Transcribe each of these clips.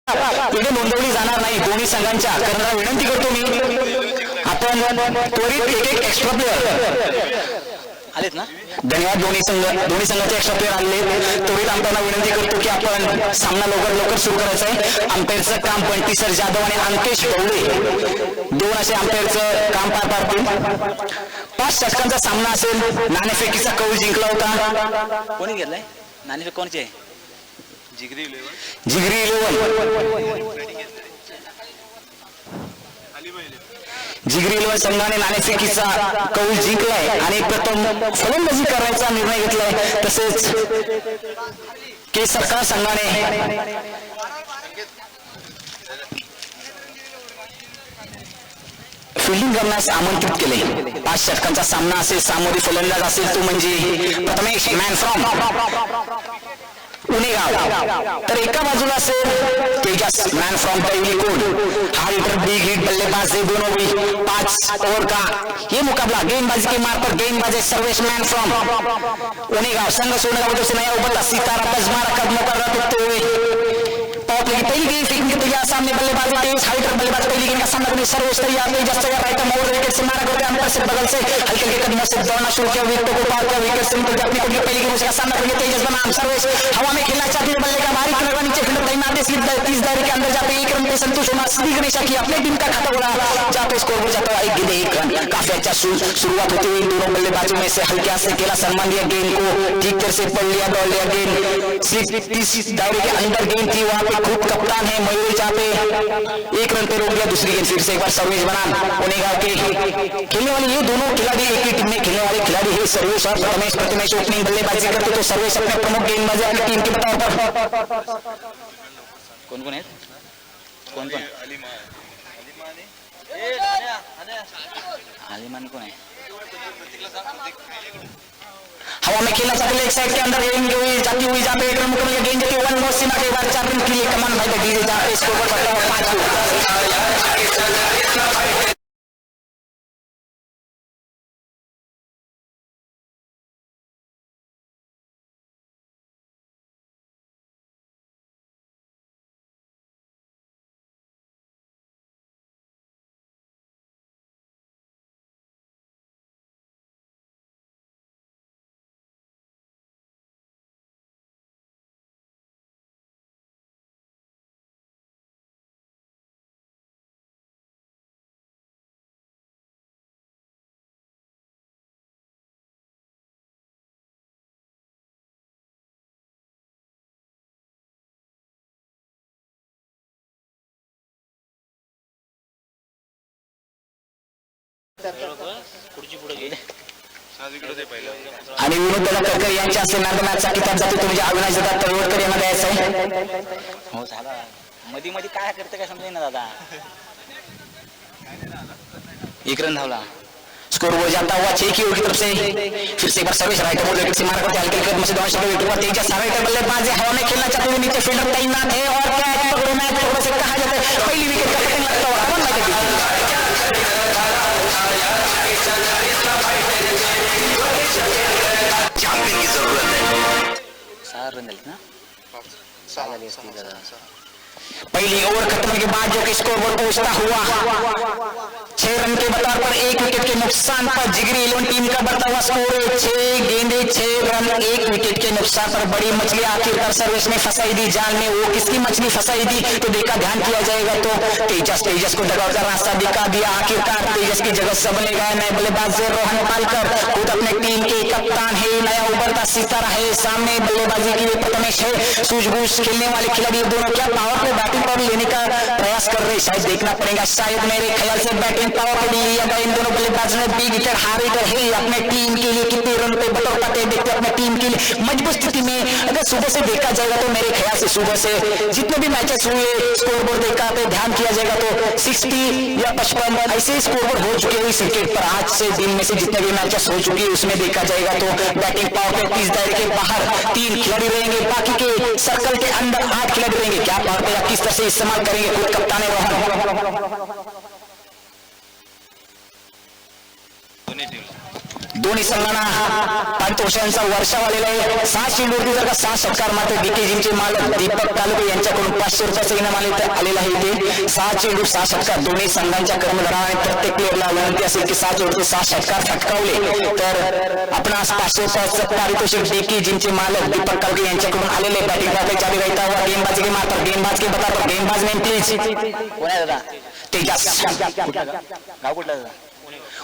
पुढे नोंदवली जाणार नाही दोन्ही संघांच्या. करणारा विनंती करतो मी आपण त्वरित एक एक एक्स्ट्रा प्लेअर आलेत ना. धन्यवाद. दोन्ही संघाचे एक्स्ट्रा प्लेअर आले. त्वरित आमदारांना विनंती करतो की आपण सामना लवकर सुरू करायचा आहे. अंपायरचं काम बंटी सर जाधव आणि अंकेश गवळे दोन असे अंपायरचं काम पार पाडतील. 5 षटकांचा सामना असेल. नाणेफेकीचा कौल जिंकला होता. कोणी घेतलाय नाणेफेक? कोणचे? जिगरी 11 संघाने नाणेफेकीचा कौल जिंकलाय आणि प्रथम फलंदाजी करायचा निर्णय घेतलाय. तसेच के सरकार संघाने फिल्डिंग करण्यास आमंत्रित केले. 5 षटकांचा सामना असेल. सामोरी फलंदाज असेल तो म्हणजे प्रथमेश मॅन फ्रॉम उनेगाव. तर एका बाजूला असेल तेजस मॅन फ्रॉम कोड. हा हिटर बिग हिट बल्लेबाज है. दोनों भी 5 ओवर का ये मुकाबला गेंदबाजी के मार पर गेंदबाजी सर्वेश मैन फ्रॉम उनेगाव संघ सोने का से नया उभरता सितारा बजमारा कदमों पर रखते हुए पहली गेंद फेंकने के तैयार. सामने बल्लेबाज तेज हाइटर बल्लेबाज पहली गेंद का सामना करने सर्वोच्च तैयार. तेजस तैयार राइट आर्म ओवर विकेट से मारा करते अंदर से बगल से हल्के हल्के कदमों से दौड़ना शुरू किया. विकेट को पार किया. विकेट से निकल अपनी को पहली गेंद का सामना करके तेजस बनाम सर्वेश हवा में खेलना चाहते हैं. बल्ले का बाहरी किनारा नीचे फील्डर तैनात है. स्लिप 30 दायरे के अंदर जाते एक रन पे संतोष कुमार सिद्धि गणेशा की अपने टीम का खाता बोला जाते स्कोर हो जाता है 1 रन. काफी अच्छा शुरुआत होती हुई दोनों बल्लेबाजों में से हल्के हाथ से खेला. सम्मान दिया. गेंद को ठीक तरह से पढ़ लिया. दौड़ लिया. गेंद स्लिप 30 दायरे के अंदर गेंद थी. वहां पे खुद कप्तान है मयूर जहाँ पे 1 रन पे रोक दिया. दूसरी गेंद फिर से एक बार सर्वेश बनाम उनेगाव के खेलने वाले ये दोनों खिलाड़ी एक ही टीम में खेलने वाले खिलाड़ी है. सर्वेश और प्रथमेश ओपनिंग बल्लेबाजी करते तो सर्वेश अपने प्रमुख गेंदबाजी अपनी टीम के बताओ पर कौन कौन है. कौन आलिमान कौन है. हवा में खेलना चाहते एक साइड के अंदर गेंद जाती हुई जहाँ पे 1 रन मुकम्मल गेंद जाती है. 1 बॉल सीमा के बाद 4 रन के लिए कमान भाई डीजे जहाँ पे स्कोर पर बढ़ता है 5. आणि विनोद तळकर यांच्या हस्ते मॅनचा किताब जातो. तो म्हणजे अविनाश दादा तळवडकर यांना द्यायचा आहे. हो झाला. मध्ये मध्ये काय करते काय समजेल ना दादा. 1 रन धावला. स्कोर हो जाता हुआ 6 की की तरफ से फिर से एक बार सर्विस राइट बोल विकेट से मार करते हल्के कदम से दोनों शॉट विकेट पर तेज राइट बल्लेबाज है. हवा में खेलना चाहते हुए नीचे फील्डर तैनात है और कैच पकड़ो मैच थोड़ा से कहा जाता है. पहली विकेट का कटिंग लगता हुआ चैंपियन की जरूरत है. 4 रन ना 4 रन इसकी दादा. पहली ओवर खत्म के बाद जो कि स्कोर बोर्ड पहुंचता हुआ 6 रन के बतौर पर 1 विकेट के नुकसान पर जिगरी 11 टीम का बढ़ता हुआ स्कोर 6 गेंदे 6 रन 1 विकेट के नुकसान पर बड़ी मछली आखिरकार सर्विस में फंसाई दी जाल में. वो किसकी मछली फंसाई दी तो देखा ध्यान किया जाएगा तो तेजस को डगआउट का रास्ता दिखा दिया. आखिरकार तेजस की जगह से बनेगा नए बल्लेबाज रोहन पालकर. खुद अपने टीम के कप्तान है. नया उभरता सितारा है. सामने बल्लेबाजी के लिए प्रथमेश है. सूझबूझ खेलने वाले खिलाड़ी दोनों क्या पावर पे बैटिंग पावर लेने का प्रयास कर रहे. शायद देखना पड़ेगा. शायद मेरे ख्याल से बैटिंग पावर पे लिया गया इन दोनों बल्लेबाजों ने. बिग हिटर हार हिटर है. अपने टीम के लिए कितने रन पे बटोर पाते देखते अपने टीम के लिए मजबूत स्थिति में. अगर सुबह से देखा जाएगा तो मेरे ख्याल से सुबह से जितने भी मैचेस हुए स्कोर बोर्ड देखा पे ध्यान किया जाएगा तो 60 या 55 ऐसे स्कोर बोर्ड हो चुके हैं इस क्रिकेट पर. आज से दिन में से जितने भी मैचेस हो चुके हैं उसमें देखा जाएगा तो बैटिंग पावर पे 30 दायरे के बाहर 3 खिलाड़ी रहेंगे. बाकी के सर्कल के अंदर 8 खिलाड़ी रहेंगे. क्या पावर पे किस तरह से इस्तेमाल करेंगे खुद कप्तान रोहन. दोन्ही संघांना पारितोषिकांचा वर्षाव आलेला आहे. 6 चेंडूवरती जर का 6 षटकार मात्र डीकेजीचे मालक दीपक कालवे यांच्याकडून 500 रुपयाचं इनाम आलेलं आहे. ते 6 चेंडू 6 षटकार दोन्ही संघांच्या कर्मधाराने प्रत्येक प्लेअरला विनंती असेल की 6 चेंडूचे 6 षटकार फटकावले तर आपणास 500 रुपयाचं पारितोषिक डीकेजीचे मालक दीपक कालवे यांच्याकडून आलेले. बॅटिंग करते चालू रहता हुआ गेंदबाजी के मात्र गेंदबाज के बता दो गेंदबाज नेम प्लीज. कोण आहे दादा? तेजस. गाव कुठला दादा?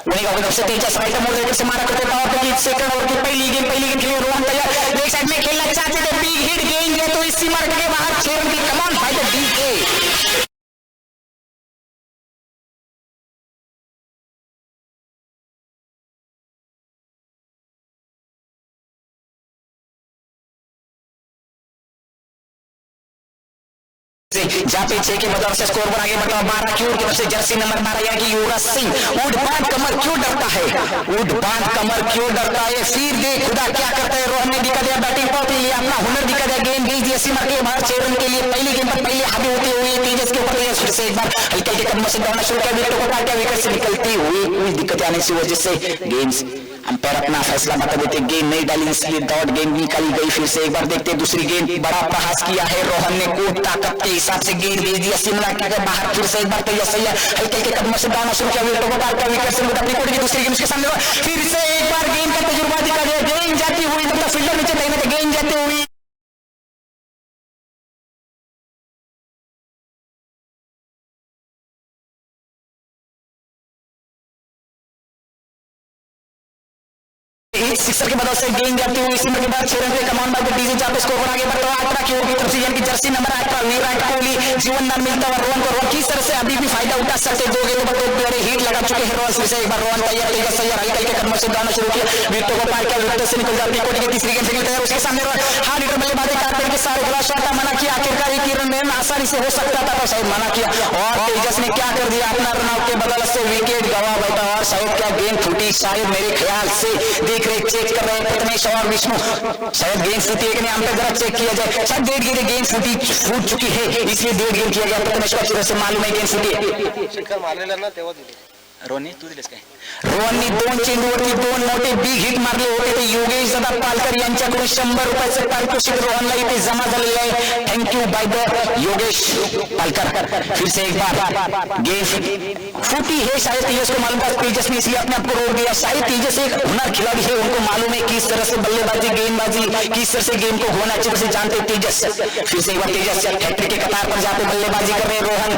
उन्हें तरफ से तेजस राइट मोड़ से मारा करते पावर प्ले की सेकंड ओवर की पहली गेंद खेली रोहन तैयार लेग साइड में खेलना चाहते थे बिग हिट गेंद है तो इस सीमा के बाहर 6 रन की कमान बाय द डीके. जहाँ पे 6 के बदौर से स्कोर पर आगे बढ़ता 12 की ओर की तरफ से जर्सी नंबर 12 यानी कि युवराज सिंह. उठ बांध कमर क्यों डरता है, उठ बांध कमर क्यों डरता है, फिर देख खुदा क्या करता है. रोहन ने दिखा दिया बैटिंग पर के लिए अपना हुनर दिखा दिया. गेंद भेज दिया सीमा के बाहर 6 रन के लिए. पहली गेंद पर पहले हावी होते हुए तेजस के ऊपर फिर से एक बार हल्के हल्के कदमों से दौड़ना शुरू किया. विकेट को काटा विकेट से निकलती हुई कोई दिक्कत आने की वजह से गेंद अंपायर अपना फैसला बता देते. गेंद नहीं डाली इसलिए डॉट गेंद निकाली गई. फिर से एक बार देखते दूसरी गेंद बड़ा प्रयास किया है रोहन ने कोट ताकत के हिसाब से गेंद भेज दिया शिमला के बाहर. फिर से एक बार तैयार सही है हल्के हल्के कदमों से दौड़ना शुरू किया. विकेट को काटा विकेट से अपनी कोट की दूसरी गेंद के सामने फिर से एक बार गेंद का तजुर्बा दिखा दिया. गेंद जाती हुई मतलब फील्डर नीचे नहीं थे गेंद जाती हुई सिक्सर के बदौलत से गेंद जाती हुई इसी के बाद 6 रन के कमान बाय डीजे जहां पे स्कोर आगे बढ़ता हुआ 18 की ओर की तरफ से यानी कि जर्सी नंबर 18 विराट कोहली जीवनदान मिलता हुआ रोहन को. रोहन किस तरह से अभी भी फायदा उठा सकते. 2 गेंद पर 2 प्लेयर हिट लगा चुके हैं रोहन. फिर से एक बार रोहन तैयार तेजस तैयार हल्के हल्के कदमों से दौड़ना शुरू किया. विकेट को पार किया विकेट से निकल जाती है कोटी की तीसरी गेंद से तैयार उसके सामने हार्ड हिटर बल्लेबाजी कार्पेट के सारे खिलाफ शॉट मना किया. आखिरकार एक रन में आसानी से हो सकता था तो शायद मना किया और तेजस ने क्या कर दिया अपना रन आउट के बदौलत से विकेट गवा बैठा. और शायद क्या गेंद फूटी शायद मेरे ख्याल से देख रहे चेक कर रहे प्रथमेश और विष्णु शायद गेंद फूटी है कि नहीं हम पे जरा चेक किया जाए. शायद 1.5 गेंद फूट चुकी है इसलिए 1.5 गेंद किया गया. प्रथमेश को अच्छी तरह से मालूम है गेंद फूटी. रोहन तू दिलेस काय रोहननी 2 चेंडूवरती 2 मोठे बिग हिट मारले होते ते योगेश दादा पालकर यांच्याकडून 100 रुपयाचं पारितोषिक रोहनला इथे जमा झालेलं आहे. Thank you by the Yogesh Palkar. फिर से एक बार गेंद फूटी है शायद तेजस को मालूम था. तेजस ने इसलिए अपने आप को रोक दिया. शायद तेजस एक हुनर खिलाड़ी है उनको मालूम है किस तरह से बल्लेबाजी गेंदबाजी किस तरह से गेम को होना अच्छी तरह से जानते तेजस. फिर से एक बार तेजस हैट्रिक के कतार पर जाते बल्लेबाजी कर रहे रोहन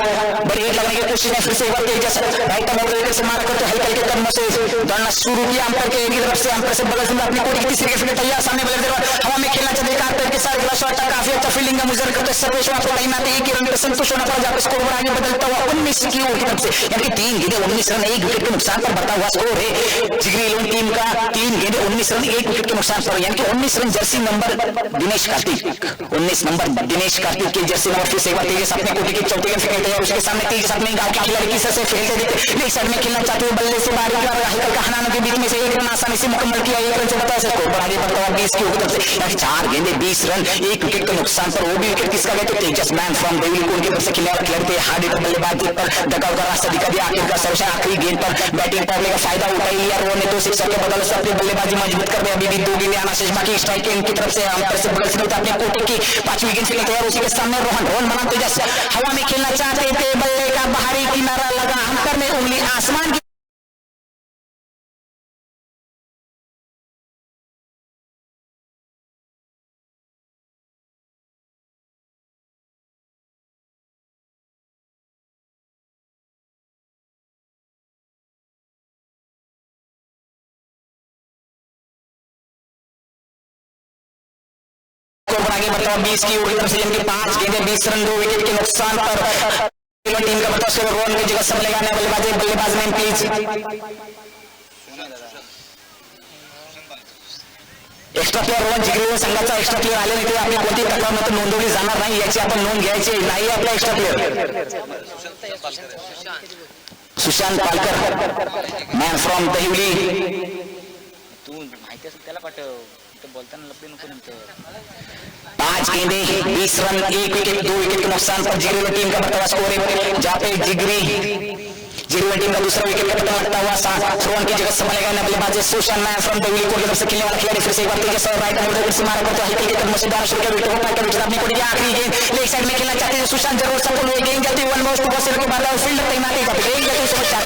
बड़ी हिट लगने की कोशिश है. फिर से एक बार तेजस राइट मोड़ से मार करते हल्के हल्के कदमों से दौड़ना शुरू किया. अंपायर के एक तरफ से अंपायर से बगल से अपनी कोटी की तीसरी गेंद तैयार सामने बल्लेबाज हवा में खेलना चाहिए. कार्पेट के सारे ग्लास शॉट काफी अच्छा फील्डिंग का मुजर करते सर्वेश आपको कहीं ना कहीं रन पर संतुष्ट होना पड़ा. जहाँ स्कोर आगे बदलता हुआ 19 की ओर की तरफ से यानी 3 गेंदें 19 रन 1 विकेट के नुकसान पर बढ़ता हुआ स्कोर है. जिगरी इलेवन टीम का 3 गेंदें 19 रन 1 विकेट के नुकसान पर यानी कि 19 run Jersey number Dinesh Karthik 19 number Dinesh Karthik के जर्सी नंबर. फिर से एक बार तेजस अपने कोटी की चौथी गेंद फेंकते हैं उसके सामने तेजस अपने गांव के खिलाड़ी किस तरह से खेलते देते लेग साइड में खेलना चाहते हुए बल्ले से बाहर हल्का हनानों के बीच में से 1 रन आसानी से मुकम्मल किया. 1 रन से बता सकते स्कोर आगे बढ़ता हुआ 20 की ओर तरफ से 4 गेंदें 20 रन 1 विकेट के नुकसान पर. वो भी विकेट किसका गया तो तेजस मैन फ्रॉम देवली को उनकी तरफ से खिलाड़ते हार्ड हिटर बल्लेबाजी पर डगा का रास्ता दिखा दिया. आखिरकार सर्वशा आखिरी गेंद पर बैटिंग करने का फायदा उठा लिया. रोहन ने 2 सिक्सर के बदौलत से अपनी बल्लेबाजी मजबूत कर दी. अभी भी 2 गेंदें आना शेष बाकी स्ट्राइक इनकी तरफ से अंपायर से बगल से अपने कोटे की 5वीं गेंद खेलते हैं उसी के सामने रोहन बना तेजस हवा में खेलना चाहते थे. बल्ले का बाहरी किनारा लगा अंपायर ने उंगली आसमान की आगे बढ़ता हुआ 20 की ओर की तरफ से जिनके 5 गेंदें 20 रन 2 विकेट के नुकसान पर टीम का बता रोहन की जगह सब लगाने बल्लेबाज name please. Extra player Rohan जिगरी संघाचा एक्स्ट्रा प्लेअर आले नाही ते आपली कोणती तक्रार नोंदवली जाणार नाही याची आपण नोंद घ्यायची नाही. आपला extra player Sushant Palkar man from Dahivali. तू माहिती असेल त्याला पाठव बोलताना लपडे नको नंतर. 5 गेंदें 20 रन 1 विकेट 2 विकेट के नुकसान पर जिगरी टीम का बता स्कोर है. जहाँ पे जिगरी जीरो टीम का दूसरा विकेट का पता लगता हुआ थ्रोन की जगह संभालेगा ना बल्लेबाज Sushant man from the wicket की तरफ से खेलने वाला खिलाड़ी फिर से एक बार तेजी से राइट हैंड से मारा करते हैं हल्के कदमों से दाना शुरू किया विकेट होता है विकेट अपनी कोटी आखिरी गेंद लेग साइड में खेलना चाहते हैं सुशांत जरूर सफल हुए गेंद जाती वन मोस्ट बॉल के बाद फील्डर तैनाती का गेंद जाती समझ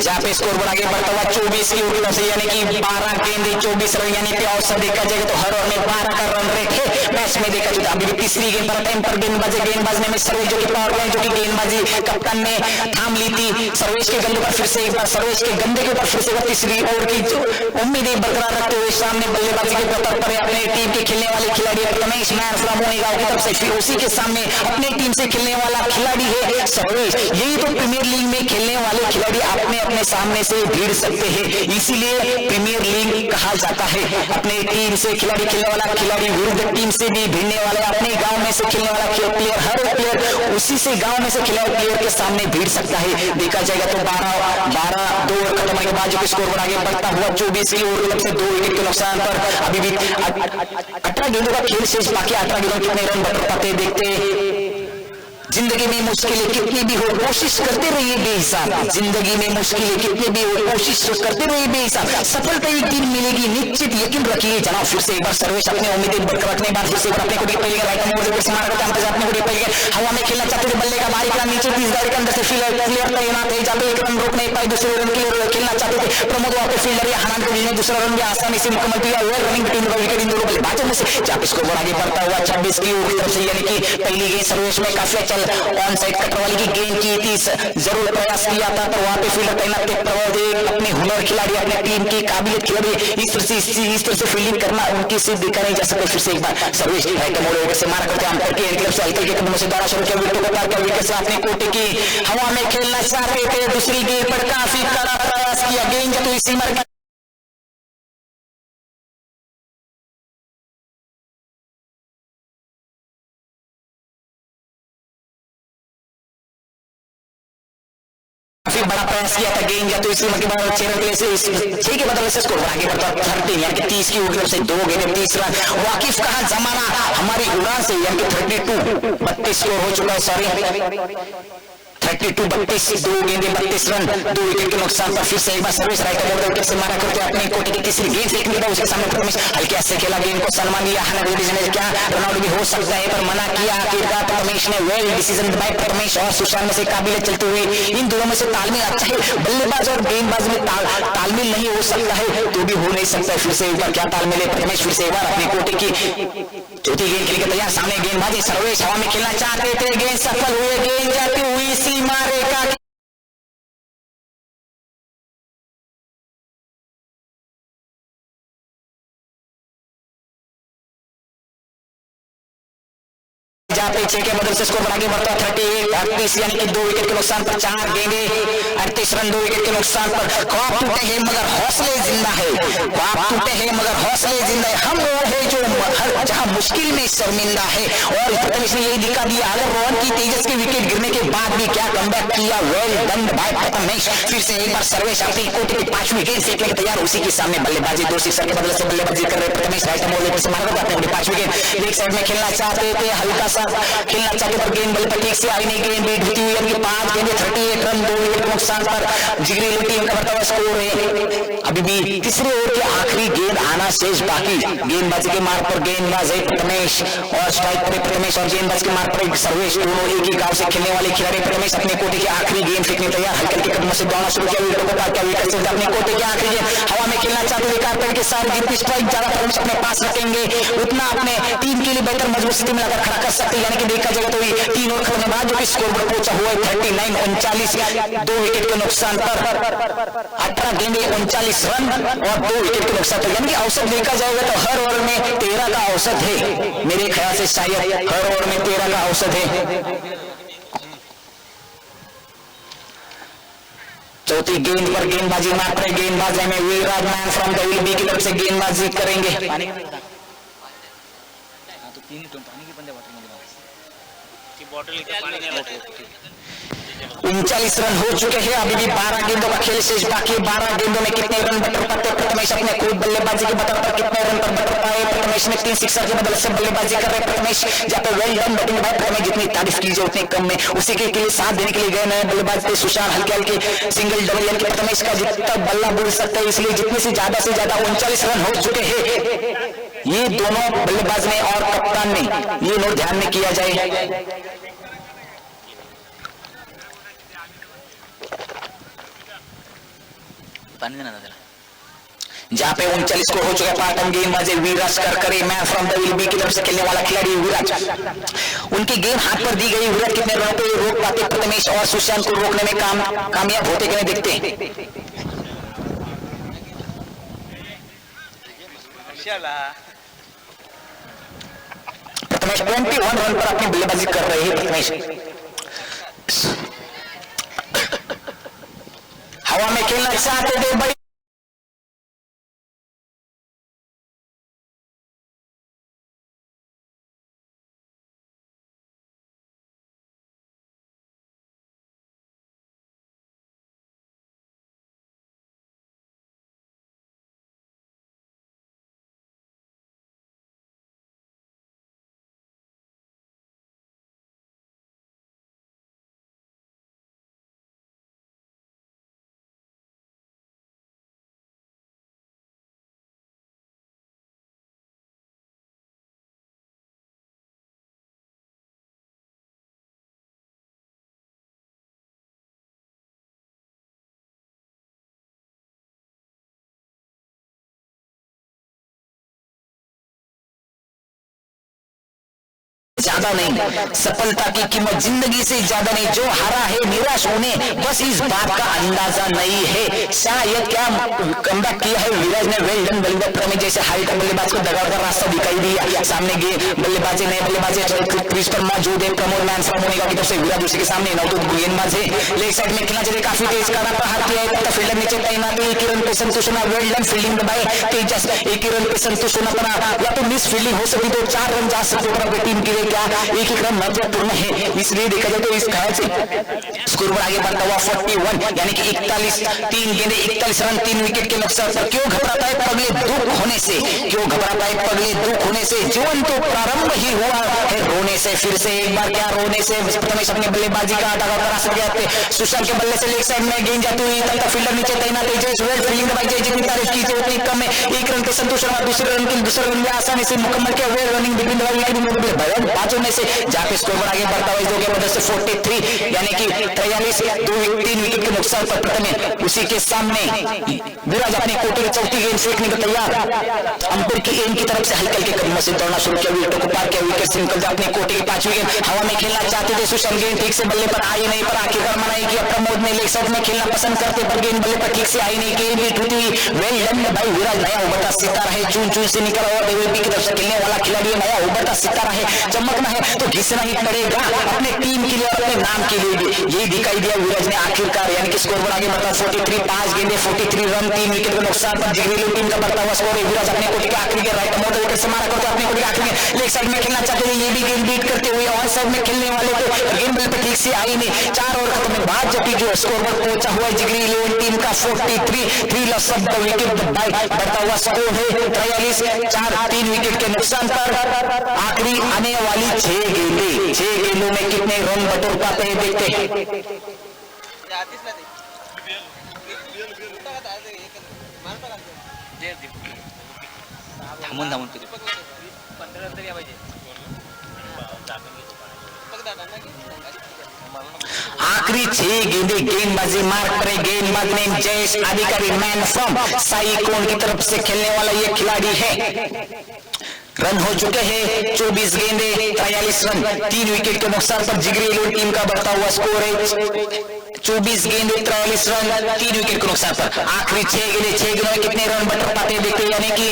जहाँ पे स्कोर बोर्ड आगे बढ़ता हुआ 24 की उम्मीद से यानी कि 12 गेंद 24 रन यानी कि औसत देखा जाएगा तो हर ओवर में 12 का रन रेट है मैच में देखा जाए अभी भी तीसरी गेंद पर टाइम पर गेंदबाज में सर्वेश जो कि पावर प्ले जो कि गेंदबाजी कप्तान ने थाम ली थी सर्वेश के गंदे पर फिर से एक बार सर्वेश के गंदे के ऊपर फिर से तीसरी ओवर की उम्मीदें बरकरार रखते हुए सामने बल्लेबाजी के तौर पर अपने टीम के खेलने वाले खिलाड़ी रमेश मैन फ्रॉम उनेगांव की तरफ से फिर उसी के सामने अपने टीम से खेलने वाला खिलाड़ी है सर्वेश यही तो प्रीमियर लीग में खेलने वाले खिलाड़ी अपने सामने से भिड़ सकते हैं इसीलिए प्रीमियर लीग कहा जाता है अपने टीम से खिलाड़ी खेलने वाला खिलाड़ी विरुद्ध टीम से भी भिड़ने वाले अपने गांव में से खेलने वाला प्लेयर हर प्लेयर उसी से गांव में से खेलने वाले प्लेयर के सामने भिड़ सकता है देखा जाएगा तो 12 दो ओवर खत्म होने के बाद जो स्कोर आगे बढ़ता हुआ 24 की ओवर से 2 विकेट के नुकसान पर अभी भी 18 गेंदों का खेल शेष बाकी 18 गेंदों कितने रन बटोर पाते देखते जिंदगी में मुश्किलें कितनी भी हो कोशिश करते रहिए बेहिसाब जिंदगी में मुश्किलें कितनी भी हो कोशिश करते रहिए बेहिसाब सफलता एक दिन मिलेगी निश्चित यकीन रखिए जनाब फिर से एक बार सर्वेश अपने उम्मीदें बरकरार रखने बाद फिर से अपने को पहले राइट हैंड से मार करते हैं अपने को पहले हवा में खेलना चाहते थे बल्ले का बाहरी का नीचे 30 गाड़ी के अंदर से फील्डर तैनात है जाते एक रन रोक नहीं पाए दूसरे रन के लिए खेलना चाहते थे प्रमोद वापस फील्डर या हनान को ने दूसरा रन भी आसानी से मुकम्मल किया वेल रनिंग टीम का विकेट इन दोनों बल्लेबाजों में से जब इसको आगे बढ़ता हुआ 26 की ओवर तरफ से यानी कि पहली गेंद सर्वेश में काफी चल ऑन साइड कटवाली की गेंद की थी जरूर प्रयास किया था तो वहां पे फील्डर तैनात के प्रभाव अपने हुनर खिलाड़ी अपने टीम की काबिलियत खिलाड़ी इस तरह से फील्डिंग करना उनकी सिर्फ देखा नहीं जा सकता फिर से एक बार सर्विस राइट मोड़ से मार करते अंतर की तरफ से हल्के के कदमों से दौरा शुरू किया विकेट को पार किया विकेट से अपने कोटे की हवा में खेलना चाहते थे दूसरी गेंद पर काफी कड़ा प्रयास किया गेंद तो इसी मार बड़ा प्रयास किया था गेंद या तो इसी के बाद 6 के बदले से स्कोर आगे बढ़ता 13 यानी कि 30 की ओर से 2 गेंद 30 रन वाकिफ कहा जमाना हमारी उड़ान से यानी कि 32 स्कोर हो चुका है सॉरी 32 32 2 गेंदे 32 रन 2 विकेट के नुकसान पर फिर से एक बार सर्विस राइट हैंड विकेट से मारा करते अपने कोटे की तीसरी गेंद फेंकने के बाद उसके सामने प्रथमेश हल्के से खेला गेंद को सलमान दिया हना ने क्या रनआउट भी हो सकता है पर मना किया आखिरकार प्रथमेश ने वेल डिसीजन बाय प्रथमेश और सुशांत में से काबिलियत चलते हुए इन दोनों में से तालमेल अच्छा है बल्लेबाज और गेंदबाज में तालमेल नहीं हो सकता है तो भी हो नहीं सकता फिर से एक बार क्या तालमेल है प्रथमेश फिर से एक बार अपने कोटे की चौथी गेंद खेलने के तैयार सामने गेंदबाजी सर्वेश हवा में खेलना चाहते थे गेंद सफल हुए गेंद जाती हुई सीमा रेखा जाते 6 के बदल से स्कोर आगे बढ़ता 38 यानी कि 2 विकेट के नुकसान पर 4 गेंदे 38 रन 2 विकेट के नुकसान पर ख्वाब टूटे हैं मगर हौसले जिंदा है ख्वाब टूटे हैं मगर हौसले जिंदा है हम वो है जो जहां मुश्किल में शर्मिंदा है और प्रथमेश ने यही दिखा दिया अगर रोहन की तेजस के विकेट गिरने के बाद भी क्या कमबैक किया वेल डन बाय प्रथमेश फिर से एक बार सर्वेश अपनी कोटे की 5वीं गेंद फेंकने के तैयार उसी के सामने बल्लेबाजी 2 सिक्सर के बदले से बल्लेबाजी कर रहे प्रथमेश राइट मोड़ से मार कर अपनी 5वीं गेंद लेग साइड में खेलना चाहते थे हल्का सा खेलना चाहते पर गेंद बल्ले पर ठीक से आई नहीं गेंद बीट होती हुई यानी 5 गेंदे 38 रन 2 विकेट के नुकसान पर जिगरी टीम का बढ़ता हुआ स्कोर है अभी भी तीसरे ओवर की आखिरी गेंद आना शेष बाकी गेंदबाजी के मार्ग पर गेंदबाज है प्रथमेश और स्ट्राइक पर प्रथमेश और गेंदबाज के मार्ग पर सर्वेश दोनों एक ही गांव से खेलने वाले खिलाड़ी प्रथमेश अपने कोटे की आखिरी गेंद फेंकने तैयार हल्के के कदमों से दौड़ना शुरू किया विकेट को पार किया विकेट से अपने कोटे की आखिरी गेंद हवा में खेलना चाहते हुए कारपेट के साथ जितनी स्ट्राइक ज्यादा प्रथमेश अपने पास रखेंगे उतना अपने टीम के लिए बेहतर मजबूत स्थिति में लाकर खड़ा कर सकते हैं यानी कि देखा जाएगा तो 3 ओवर खेलने बाद जो कि स्कोर पर पहुंचा हुआ है 39 2 विकेट के नुकसान पर 18 गेंदे 39 रन और 2 विकेट के नुकसान पर यानी कि औसत देखा जाएगा तो हर ओवर में 13 का औसत है मेरे ख्याल से शायद हर ओवर में 13 का औसत है चौथी गेंद पर गेंदबाजी मात्र गेंदबाज में विराज मैन फ्रॉम द बी की तरफ से गेंदबाजी करेंगे 39 रन हो चुके हैं। अभी भी 12 गेंदों का खेल शेष बाकी। 12 गेंदों में कितने रन बटर पाते प्रथमेश अपने खुद बल्लेबाजी के बतर पर कितने रन पर बटर पाए। प्रथमेश ने 3 सिक्सर की मदद से बल्लेबाजी कर रहे प्रथमेश, जहाँ पे वेल डन बैटिंग भाई प्रथमेश जितनी तारीफ कीजिए उतनी कम में। उसी के लिए साथ देने के लिए गए नए बल्लेबाज थे सुशांत, हल्के हल्के सिंगल डबल यानी कि प्रथमेश का जितना बल्ला बोल सकते हैं, इसलिए जितने से ज्यादा 39 रन हो चुके हैं ये दोनों बल्लेबाज ने और कप्तान ने, ये नोट ध्यान में किया जाए। जहां पे 39 को हो चुका पाटन गेंदबाजी Viraj Karkare man from the will be की तरफ से खेलने वाला खिलाड़ी विराज, उनकी गेंद हाथ पर दी गई। विराज कितने रनों को रोक पाते प्रथमेश और सुशांत को रोकने में कामयाब होते कि नहीं देखते हैं। प्रथमेश 21 रन पर अपनी बल्लेबाजी कर रहे हैं। प्रथमेश हवा में खेलना चाहते थे बड़ी ज्यादा नहीं, सफलता की कीमत जिंदगी से ज्यादा नहीं। जो हारा है निराश होने बस इस बात का अंदाजा नहीं है। शायद क्या कमबैक किया है विराज ने। वेल डन बल्लेबाज में जैसे हाईटर बल्लेबाज को दगाड़ का रास्ता दिखाई दिया। सामने बल्लेबाजी नए बल्लेबाजी क्रीज पर मौजूद है प्रमोद मैन फ्रॉम मोनिका की तरफ से। विराज उसी के सामने नौतुक गेंदबाज है, लेग साइड में खेलना चाहिए, काफी तेज करा प्रहार किया है। फील्डर नीचे तैनात है, एक रन पे संतोष होना। वेल डन फील्डिंग दबाए तेजस, एक रन पे संतोष होना पड़ा। या तो मिस फील्डिंग हो सकती तो 4 रन जा सकते टीम के लिए। क्या एक रन महत्वपूर्ण है, इसलिए देखा जाए तो इस ख्याल से स्कोर पर आगे बढ़ता हुआ 41 यानी कि 41 3 गेंदे 41 रन 3 विकेट के नुकसान पर। क्यों घबराता है पगले दुख होने से, क्यों घबराता है पगले दुख होने से। जीवन तो प्रारंभ ही हुआ है रोने से। फिर से एक बार क्या रोने से। प्रथमेश अपने बल्लेबाजी का आटा करा सकते थे। सुशांत के बल्ले से लेग साइड में गेंद जाती हुई तब फील्डर नीचे तैनात है। जय वेल फील्डिंग दबाई जाए, जितनी तारीफ की उतनी कम है। एक रन पे संतोष शर्मा दूसरे रन में आसानी से मुकम्मल किया। Well running between the wicket पांचों में से जहां पे स्कोर पर आगे बढ़ता हुआ इस दो की मदद से 43 यानी कि 43 3 विकेट के नुकसान पर प्रथम। उसी के सामने विराज अपनी कोटी की चौथी गेंद फेंकने को तैयार। अंपायर की एंड की तरफ से हल्के हल्के कदमों से दौड़ना शुरू किया। विकेटों को पार किया, विकेट से निकल अपनी कोटी की 5वीं गेंद। हवा में खेलना चाहते थे सुशांत, गेंद ठीक से बल्ले पर आई नहीं, पर आखिरकार मनाई किया प्रमोद ने। लेग साइड में खेलना पसंद करते पर गेंद बल्ले पर ठीक से आई नहीं, गेंद भी टूटी। वेल डन भाई विराज, नया उभरता सितारा है, चून चून से निकला और एवीपी की तरफ से खेलने वाला खिलाड़ी नया उभरता सितारा है। चमकना है तो घिसना ही पड़ेगा अपने टीम के लिए और अपने नाम के लिए भी। यही दिखाई दिया विराज ने आखिरकार, यानी कि स्कोर पर आगे बढ़ता 43 5 गेंदे 43 रन 3 विकेट के नुकसान पर। जिगरी टीम का बढ़ता हुआ स्कोर है। विराज अपने कोटी के आखिरी के राइट मोड़ विकेट से मारा करते अपने कोटी के आखिरी लेग साइड में खेलना चाहते थे। ये भी गेंद बीट करते हुए ऑन साइड में खेलने वाले थे, गेंद बल पर ठीक से आई नहीं। 4 ओवर खत्म में बाद जबकि जो स्कोर पर पहुंचा हुआ है जिगरी 11 टीम का 43 3 loss of the wicket bye. बढ़ता हुआ स्कोर है 43 4 3 विकेट के नुकसान पर। आखिरी आने वाली 6 गेंदों में कितने रन बटोर पाते हैं देखते हैं। आखिरी 6 गेंदे गेंदबाजी मार्क पर। गेंदबाज नेम जयेश अधिकारी मैन फ्रॉम साई कोन की तरफ से खेलने वाला ये खिलाड़ी है। रन हो चुके हैं 24 गेंदे 43 रन 3 विकेट के नुकसान पर। जिगरी टीम का बढ़ता हुआ स्कोर है 24 गेंद 43 रन 3 विकेट के नुकसान पर। आखिरी 6 गेंदें 6 गेंदों में कितने रन बटर पाते हैं देखते हैं, यानी कि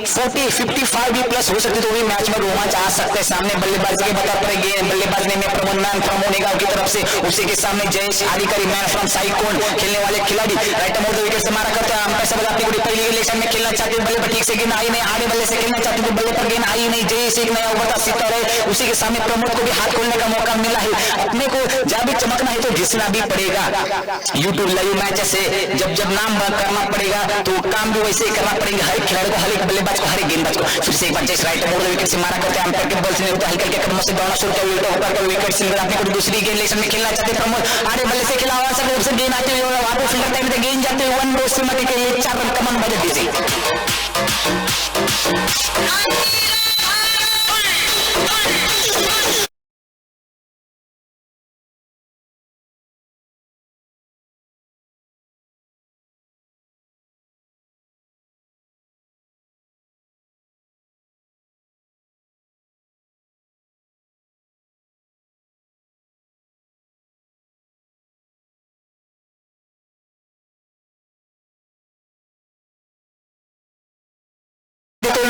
55 भी प्लस हो सकते तो भी मैच में रोमांच आ सकते हैं। सामने बल्लेबाजी के बता पर गेंद बल्लेबाज ने प्रमोद मैन फ्रॉम उनेगांव की तरफ से, उसी के सामने जयेश अधिकारी मैन फ्रॉम साइकोन खेलने वाले खिलाड़ी राइट मोड़ विकेट से मारा करते हैं। अंपायर से बताते हैं पहली इलेक्शन में खेलना चाहते हैं, बल्ले पर ठीक से गेंद आई नहीं, आगे बल्ले से खेलना चाहते थे, बल्ले पर गेंद आई नहीं। जयेश एक नया ओवर का सितारा है, उसी के सामने प्रमोद को भी हाथ खोलने का मौका मिला है। अपने को जब भी चमकना है तो घिसना भी पड़ेगा। यूट्यूब लाइव मैच से जब जब नाम करना पड़ेगा तो काम भी वैसे ही करना पड़ेगा, हर एक खिलाड़ी को, हर एक बल्लेबाज को, हर एक गेंदबाज को। फिर से एक बार जयेश राइट मोड़ विकेट से मारा करते हैं, अंपायर के बॉल से हल्के हल्के कदमों से दौड़ना शुरू किया, विकेट सिल्वर अपने को दूसरी गेंद लेसन में खेलना चाहते प्रमोद, आगे बल्ले से खेला हुआ से गेंद आते हुए वहां पे फील्डर टाइम में गेंद जाते हुए 1 बॉल श्रीमती के लिए 4 रन कमन बजट दीजिए।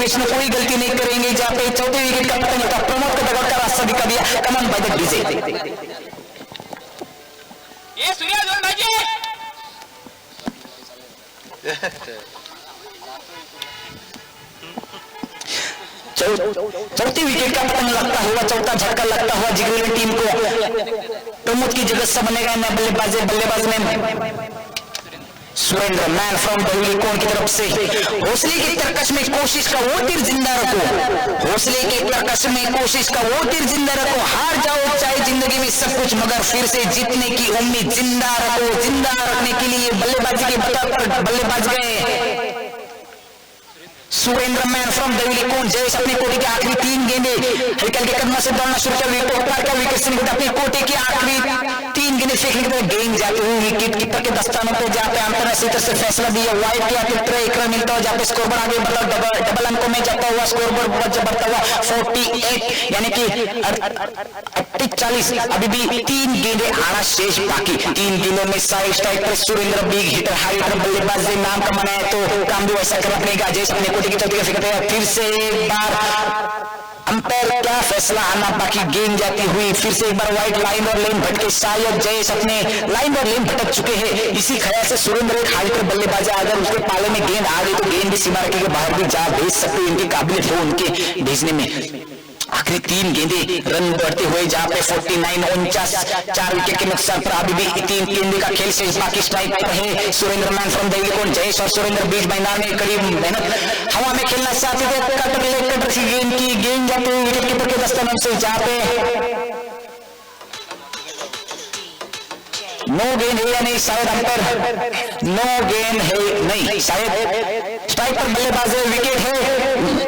इसमें कोई गलती नहीं करेंगे, जहां पे चौथे विकेट का पतन होता प्रमोद को डगआउट का रास्ता दिखा दिया, कमन बाय द डीजे। ये सूर्या जोन भाई चौथी विकेट का पतन लगता हुआ, चौथा झटका लगता हुआ जिगरी टीम को प्रमोद की जगह से बनेगा नया बल्लेबाज में सुरेंद्र मैन फ्रॉम दहली कोण की तरफ से। हौसले की तरकश में कोशिश का वो तीर जिंदा रखो, हौसले की तरकश में कोशिश का वो तीर जिंदा रखो, हार जाओ चाहे जिंदगी में सब कुछ मगर फिर से जीतने की उम्मीद जिंदा रखो। जिंदा रखने के लिए बल्लेबाजी के बता पर बल्लेबाज गए सुरेंद्र मैन फ्रॉम दहली कोण। जयेश अपनी कोटे की आखिरी 3 गेंदें हल्के हल्के कदमों से दौड़ना शुरू किया, विकेट से अपनी कोटे की आखिरी 3 गेंदें फेंकने के बाद गेंद जाती हुई विकेट कीपर के दस्तानों पे, जहाँ पे अंपायर ने सीधे से फैसला दिया वाइड किया, फिर 1 रन मिलता हुआ, जहाँ पे स्कोर आगे डबल अंकों में जाता हुआ, स्कोर बढ़ता हुआ 48, यानी कि 40। अभी भी 3 गेंदें आना शेष बाकी, 3 गेंदों में साइड स्ट्राइक पर Surendra big hitter high hitter बल्लेबाज ने नाम कमाना है तो काम भी वैसा करना पड़ेगा। जयेश अपने कोटे की चौथी फेंकते हैं, फिर से एक बार अंपायर क्या फैसला आना बाकी, गेंद जाती हुई फिर से एक बार वाइड लाइन और लेन भटके, शायद जयेश अपने लाइन और लेन भटक चुके हैं। इसी ख्याल से सुरेंद्र एक हाई पर बल्लेबाज है, अगर उसके पाले में गेंद आ गई तो गेंद भी सीमा के बाहर भी जा भेज सकते, इनकी काबिलियत हो उनके भेजने में। आखिरी 3 गेंदें रन बढ़ते हुए, जहां पे 49 4 विकेट के नुकसान पर अभी भी 3 गेंदे का खेल से बाकी स्ट्राइक पर है सुरेंद्र मैन फ्रॉम दहली कोण। जयेश और सुरेंद्र बीच मैदान में करीब मेहनत हवा में खेलना चाहते थे, कटर की गेंद जाते हुए विकेट कीपर के दस्तानों से, जहां पे नो गेंद है या नहीं, शायद अंपायर नो गेंद है नहीं, शायद स्ट्राइक पर बल्लेबाज है, विकेट है,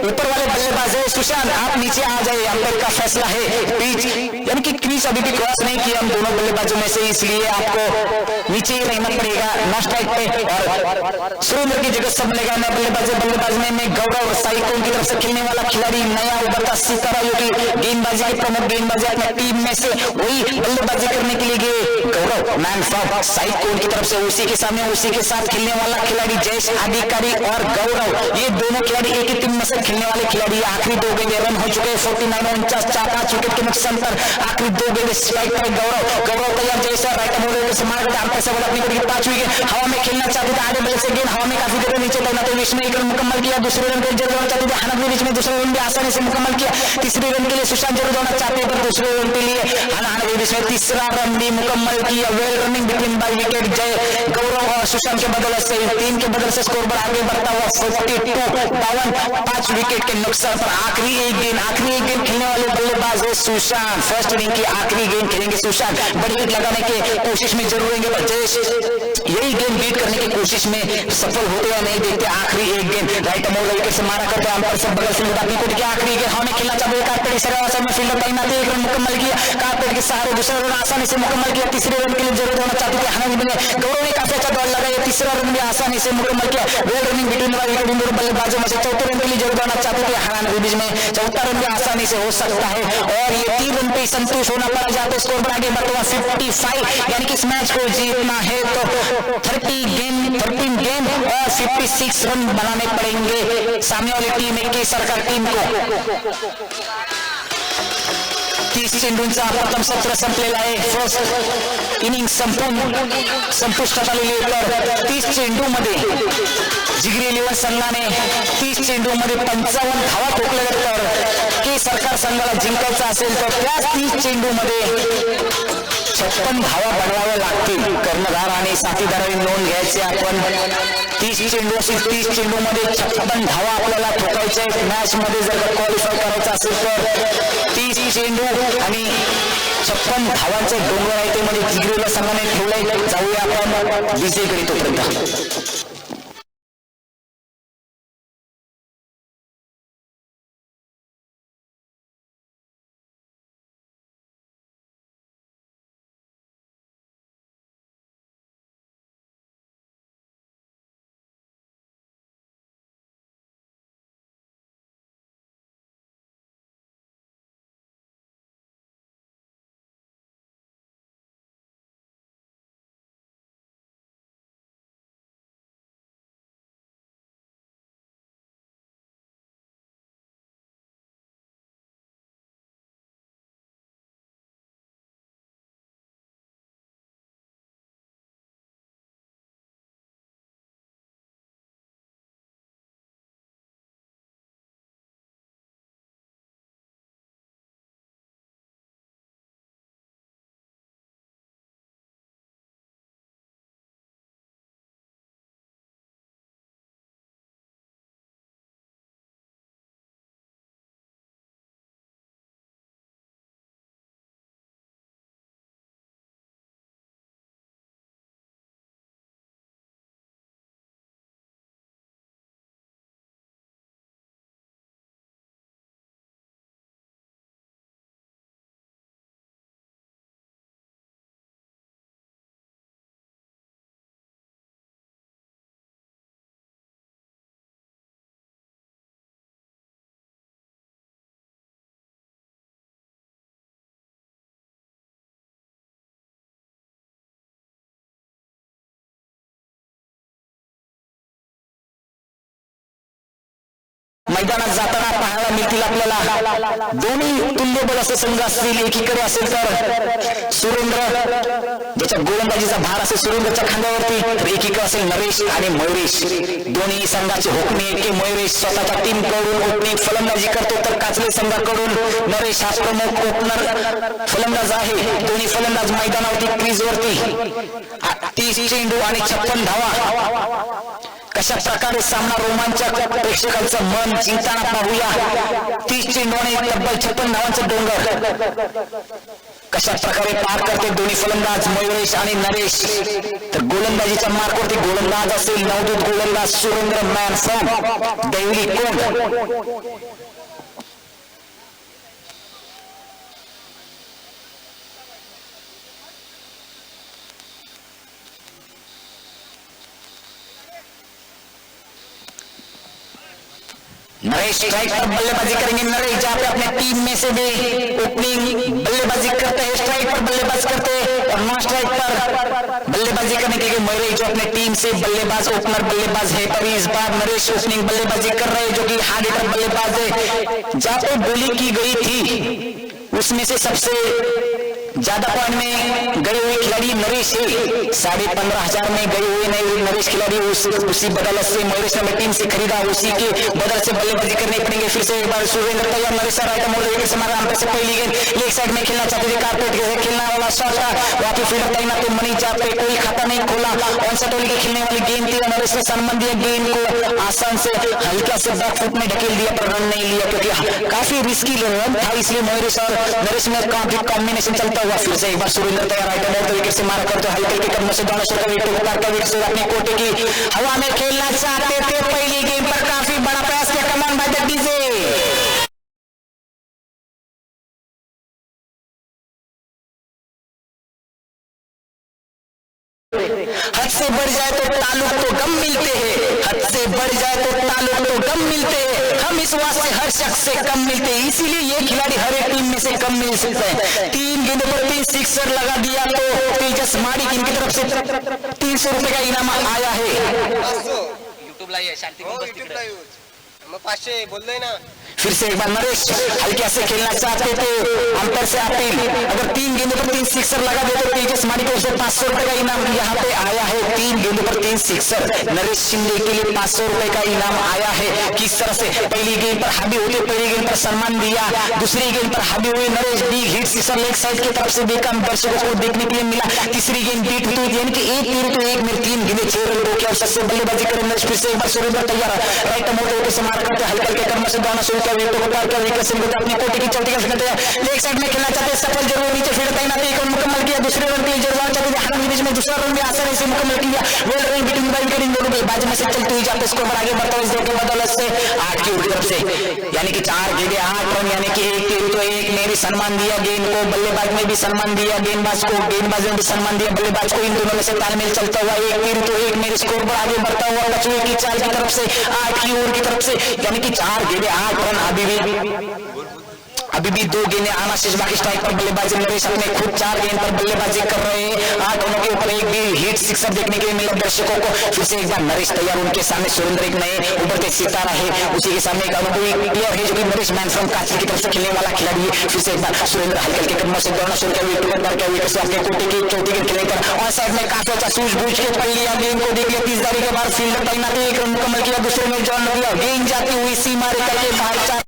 ऊपर वाले बल्लेबाज है सुशांत, आप नीचे आ जाए, अंपायर का फैसला है। पिच यानी कि क्रीज अभी भी क्रॉस नहीं किया हम दोनों बल्लेबाजों में से, इसलिए आपको नीचे ही रहना पड़ेगा नो स्ट्राइक पे। और सुरेंद्र की जगह सब बनेगा नया बल्लेबाज में गौरव साइकोन की तरफ से खेलने वाला खिलाड़ी, नया उभर का सितारा जो कि गेंदबाजी की प्रमुख गेंदबाजी अपनी टीम में से वही बल्लेबाजी करने के लिए गए गौरव मैन फ्रॉम साइकोन की तरफ से, उसी के सामने उसी के साथ खेलने वाला खिलाड़ी जयेश अधिकारी और गौरव, ये दोनों खिलाड़ी एक ही टीम में से खेलने वाले खिलाड़ी। आखिरी 2 गेंदें रन हो चुके हैं 49 4 विकेट के नुकसान पर, आखिरी 2 गेंदें स्ट्राइक पर गौरव तैयार, जैसा राइट मोड़ से मार अपनी 5 विकेट हवा में खेलना चाहते थे, आगे बल्ले से गेंद हवा में काफी देर नीचे लगना, तो इसमें 1 रन मुकम्मल किया, दूसरे रन के लिए जरूर चाहते थे हनक बीच में, दूसरे रन भी आसानी से मुकम्मल किया, तीसरे रन के लिए सुशांत जरूर दौड़ना चाहते हैं, पर दूसरे रन के लिए हनक बीच में तीसरा रन भी मुकम्मल किया। Well running between by wicket Jay Gaurav और सुशांत के बदले से 3 के बदले से स्कोर पर आगे बढ़ता हुआ 42 5 विकेट के नुकसान पर। आखिरी एक गेंद खेलने वाले बल्लेबाज है सुशांत, फर्स्ट इनिंग की आखिरी गेंद खेलेंगे सुशांत, बड़ी हिट लगाने की कोशिश में जरूर रहेंगे, पर जयेश यही गेंद बीट करने की कोशिश में सफल होते या नहीं देखते। आखिरी एक गेंद राइट मोड़ विकेट से मारा करते हैं, अंपायर से बगल से अपनी कोट की आखिरी गेंद हमें खेलना चाहते हैं, कारपेट इशारे में फील्डर टाइम आते 1 रन मुकम्मल किया, कारपेट के सहारे दूसरा रन आसानी से मुकम्मल किया, तीसरे रन के लिए जरूर होना चाहते थे हनक ने गौरव ने काफी अच्छा दौड़ लगाया, तीसरा रन भी आसानी से मुकम्मल किया। वेल रनिंग बिटवीन विकेट बल्लेबाजों में से चौथे रन के लिए जरूर होना चाहते थे हनक बीच में, चौथा रन भी आसानी से हो सकता है, और ये 3 रन पे नहीं संतुष्ट होना पड़ा, जाते स्कोर बढ़ा के बढ़ता 55, यानी कि इस मैच को जीतना है तो 13 गेंद और 56 रन बनाने पड़ेंगे सामने वाली टीम के सरकार टीम को। 30 चेंडूंचा प्रथम सत्र संपलेला आहे. फर्स्ट इनिंग संपुष्टात आलेली आहे. तर 30 चेंडूमध्ये जिगरी 11 संघाने 30 चेंडूमध्ये 55 धावा ठोकल्या. तर के सरकार संघाला जिंकायचं असेल तर त्याच 30 चेंडूमध्ये 56 धावा बनवाव्या लागतील. कर्णधार आणि साथीदारांनी नोंद घ्यायची. आपण 30 चेंडू असेल, 30 चेंडू मध्ये 56 धावा आपल्याला ठोकायच्या आहेत. मॅच मध्ये जर क्वालिफाय करायचं असेल तर 30 चेंडू आणि 56 धावांचे डोंगर आहे ते मध्ये जिगरीला संघाने ठेवले. जाऊया आपण विजयकडे तोपर्यंत. मैदानात जाताना पाहायला मिळतील आपल्याला दोन्ही तुल्यबळ असे संघ असतील. एकीकडे असेल तर सुरेंद्र ज्याच्या गोलंदाजीचा भार असेल सुरेंद्रच्या खांद्यावरती, तर एकीकडे असेल नरेश आणि मयुरेश. दोन्ही संघाचे हुकमी की मयुरेश स्वतःच्या टीम कडून ओपनिंग फलंदाजी करतो तर काचले संघाकडून नरेश हा प्रमुख ओपनर फलंदाज आहे. दोन्ही फलंदाज मैदानावरती क्रीजवरती 30 चेंडू आणि 56 धावा. कशा प्रकारे सामना रोमांचक प्रेक्षकांचं मन जिंकताना पाहूया. 30 चेंडू आणि तब्बल 56 धावांचं डोंगर कशा प्रकारे पार करते दोन्ही फलंदाज मयुरेश आणि नरेश. तर गोलंदाजीच्या मार्कवरती गोलंदाज असेल नवदूत गोलंदाज सुरेंद्र मॅन फ्रॉम देवली कोण. नरेश स्ट्राइक पर बल्लेबाजी करेंगे. नरेश जहाँ पे अपने टीम में से भी ओपनिंग बल्लेबाजी करते हैं, स्ट्राइक पर बल्लेबाजी करते हैं और नॉन स्ट्राइक पर बल्लेबाजी करने के लिए मयुरेश जो अपने टीम से बल्लेबाज ओपनर बल्लेबाज है, पर इस बार नरेश ओपनिंग बल्लेबाजी कर रहे हैं जो कि हार्ड हिटर बल्लेबाज है. जहाँ पे बोली की गई थी उसमें से सबसे ज्यादा पॉइंट में गए हुए खिलाड़ी नरेश है. 15,500 में गए हुए नहीं नरेश खिलाड़ी उसी बदल से मयुरेश ने टीम से खरीदा, उसी के बदल से बल्लेबाजी करनी पड़ेंगे. फिर से एक बार सुरेंद्र तैयार. नरेश राइट मोड़ विकेट से मारा. से पहली गेंद लेग साइड में खेलना चाहते थे, कारपेट से खेलना वाला शॉट था. वापी फील्डर तैनात तो मनी जहाँ पे कोई खाता नहीं खोला. ऑन सेट के खेलने वाली गेंद थी. नरेश ने सम्मान दिया गेंद को आसान से हल्का से बैक फुट में ढकेल दिया पर रन नहीं लिया क्योंकि काफी रिस्की रन था. इसलिए मयुरेश और नरेश में काफी कॉम्बिनेशन चलता हुआ. फिर से एक बार सुरेंद्र तैयार आइटम और विकेट से मारा करते हल्के के कदमों से दानेश्वर का विकेट उतार कर विकेट से अपने कोटे की हवा में खेलना चाहते थे. पहली गेंद पर काफी बड़ा प्रयास किया. कमान भाई जड्डी से हद से बढ़ जाए तो ताल्लुक तो गम मिलते हैं, हद से बढ़ जाए तो ताल्लुक तो गम मिलते हैं, हम इस वास्ते हर शख्स से कम मिलते हैं, इसीलिए ये खिलाड़ी हर एक टीम में से कम मिल सकता है। 3 गेंदों पर 3 सिक्सर लगा दिया तो तेजस माडिक इनकी तरफ से 300 रुपए का इनाम आया है। युट्यूब ला ये शांती पण बस तिकडे मग 500 बोललोय ना। फिर से एक बार नरेश हल्के से खेलना चाहते थे, अंतर से अपील, अगर 3 गेंदों पर 3 सिक्सर लगा दे तो तेजस माडिक को 500 रुपए का इनाम यहाँ पे आया है। 3 गेंदों पर 3 सिक्सर नरेश शिंदे के लिए 500 रुपए का इनाम आया है। किस तरह से पहली गेंद पर हावी होते, पहली गेंद पर सम्मान दिया, दूसरी गेंद पर हावी हुए Naresh, big hit sixer leg side की तरफ से देखा दर्शकों को देखने के लिए मिला। तीसरी गेंद बीट हुई यानी कि 1 तीर तो 1 में 3 गेंदें 6 रन रोके और सबसे बल्लेबाजी करें नरेश। फिर से एक बार सुरेंद्र तैयार राइट मोड़ से मार करते हल्के हल्के कर्म से दौड़ना शुरू किया, विकेट को पार कर विकेट से अपनी कोटी की चलती कर सकते हैं। लेग साइड में खेलना चाहते हैं, सफल जरूर नीचे फील्ड तैनात एक रन मुकम्मल किया, दूसरे रन के लिए जरूर चाहते थे हाथ के बीच में दूसरा रन भी आसानी से मुकम्मल किया। Well run between by wicket इन दोनों के बाजू में से चलती हुई जाते स्कोर पर आगे बढ़ता है। इसके बदौलत से 8 की ओर तरफ से यानी कि 4 गेंदें 8 रन यानी कि 1 तीर तो 1 में भी सम्मान दिया गेंद को, बल्लेबाज में भी सम्मान दिया गेंदबाज को, गेंदबाज ने भी सम्मान दिया बल्लेबाज को, इन दोनों में से तालमेल चलता हुआ 1 तीर तो 1 में स्कोर पर आगे बढ़ता हुआ कछुए की चाल की तरफ से 8 की ओर की तरफ से यानी कि 4 गेंदें 8 रन अभी भी 2 गेंदें आना शेष बाकी स्ट्राइक पर बल्लेबाजी नरेश अपने खुद 4 गेंद पर बल्लेबाजी कर रहे हैं। 8 रनों के ऊपर 1 भी हिट सिक्सर देखने के लिए मिला दर्शकों को। फिर से एक बार नरेश तैयार, उनके सामने सुरेंद्र एक नए उभरते सितारा है, उसी के सामने एक अनुभवी प्लेयर है जो कि नरेश मैन फ्रॉम कांची की तरफ से खेलने वाला खिलाड़ी है। फिर से एक बार सुरेंद्र हल्के हल्के कदमों से दौड़ना शुरू किया, विकेट पर क्या विकेट से अपने कोटी की चोटी के खेलने पर और साइड में काफी अच्छा सूझबूझ के पढ़ लिया गेंद को, देख लिया 30 दारी के बाद फील्डर तैनात 1 रन मुकम्मल किया, दूसरे में जॉन दिया, गेंद जाती हुई सीमा रेखा के बाहर जाते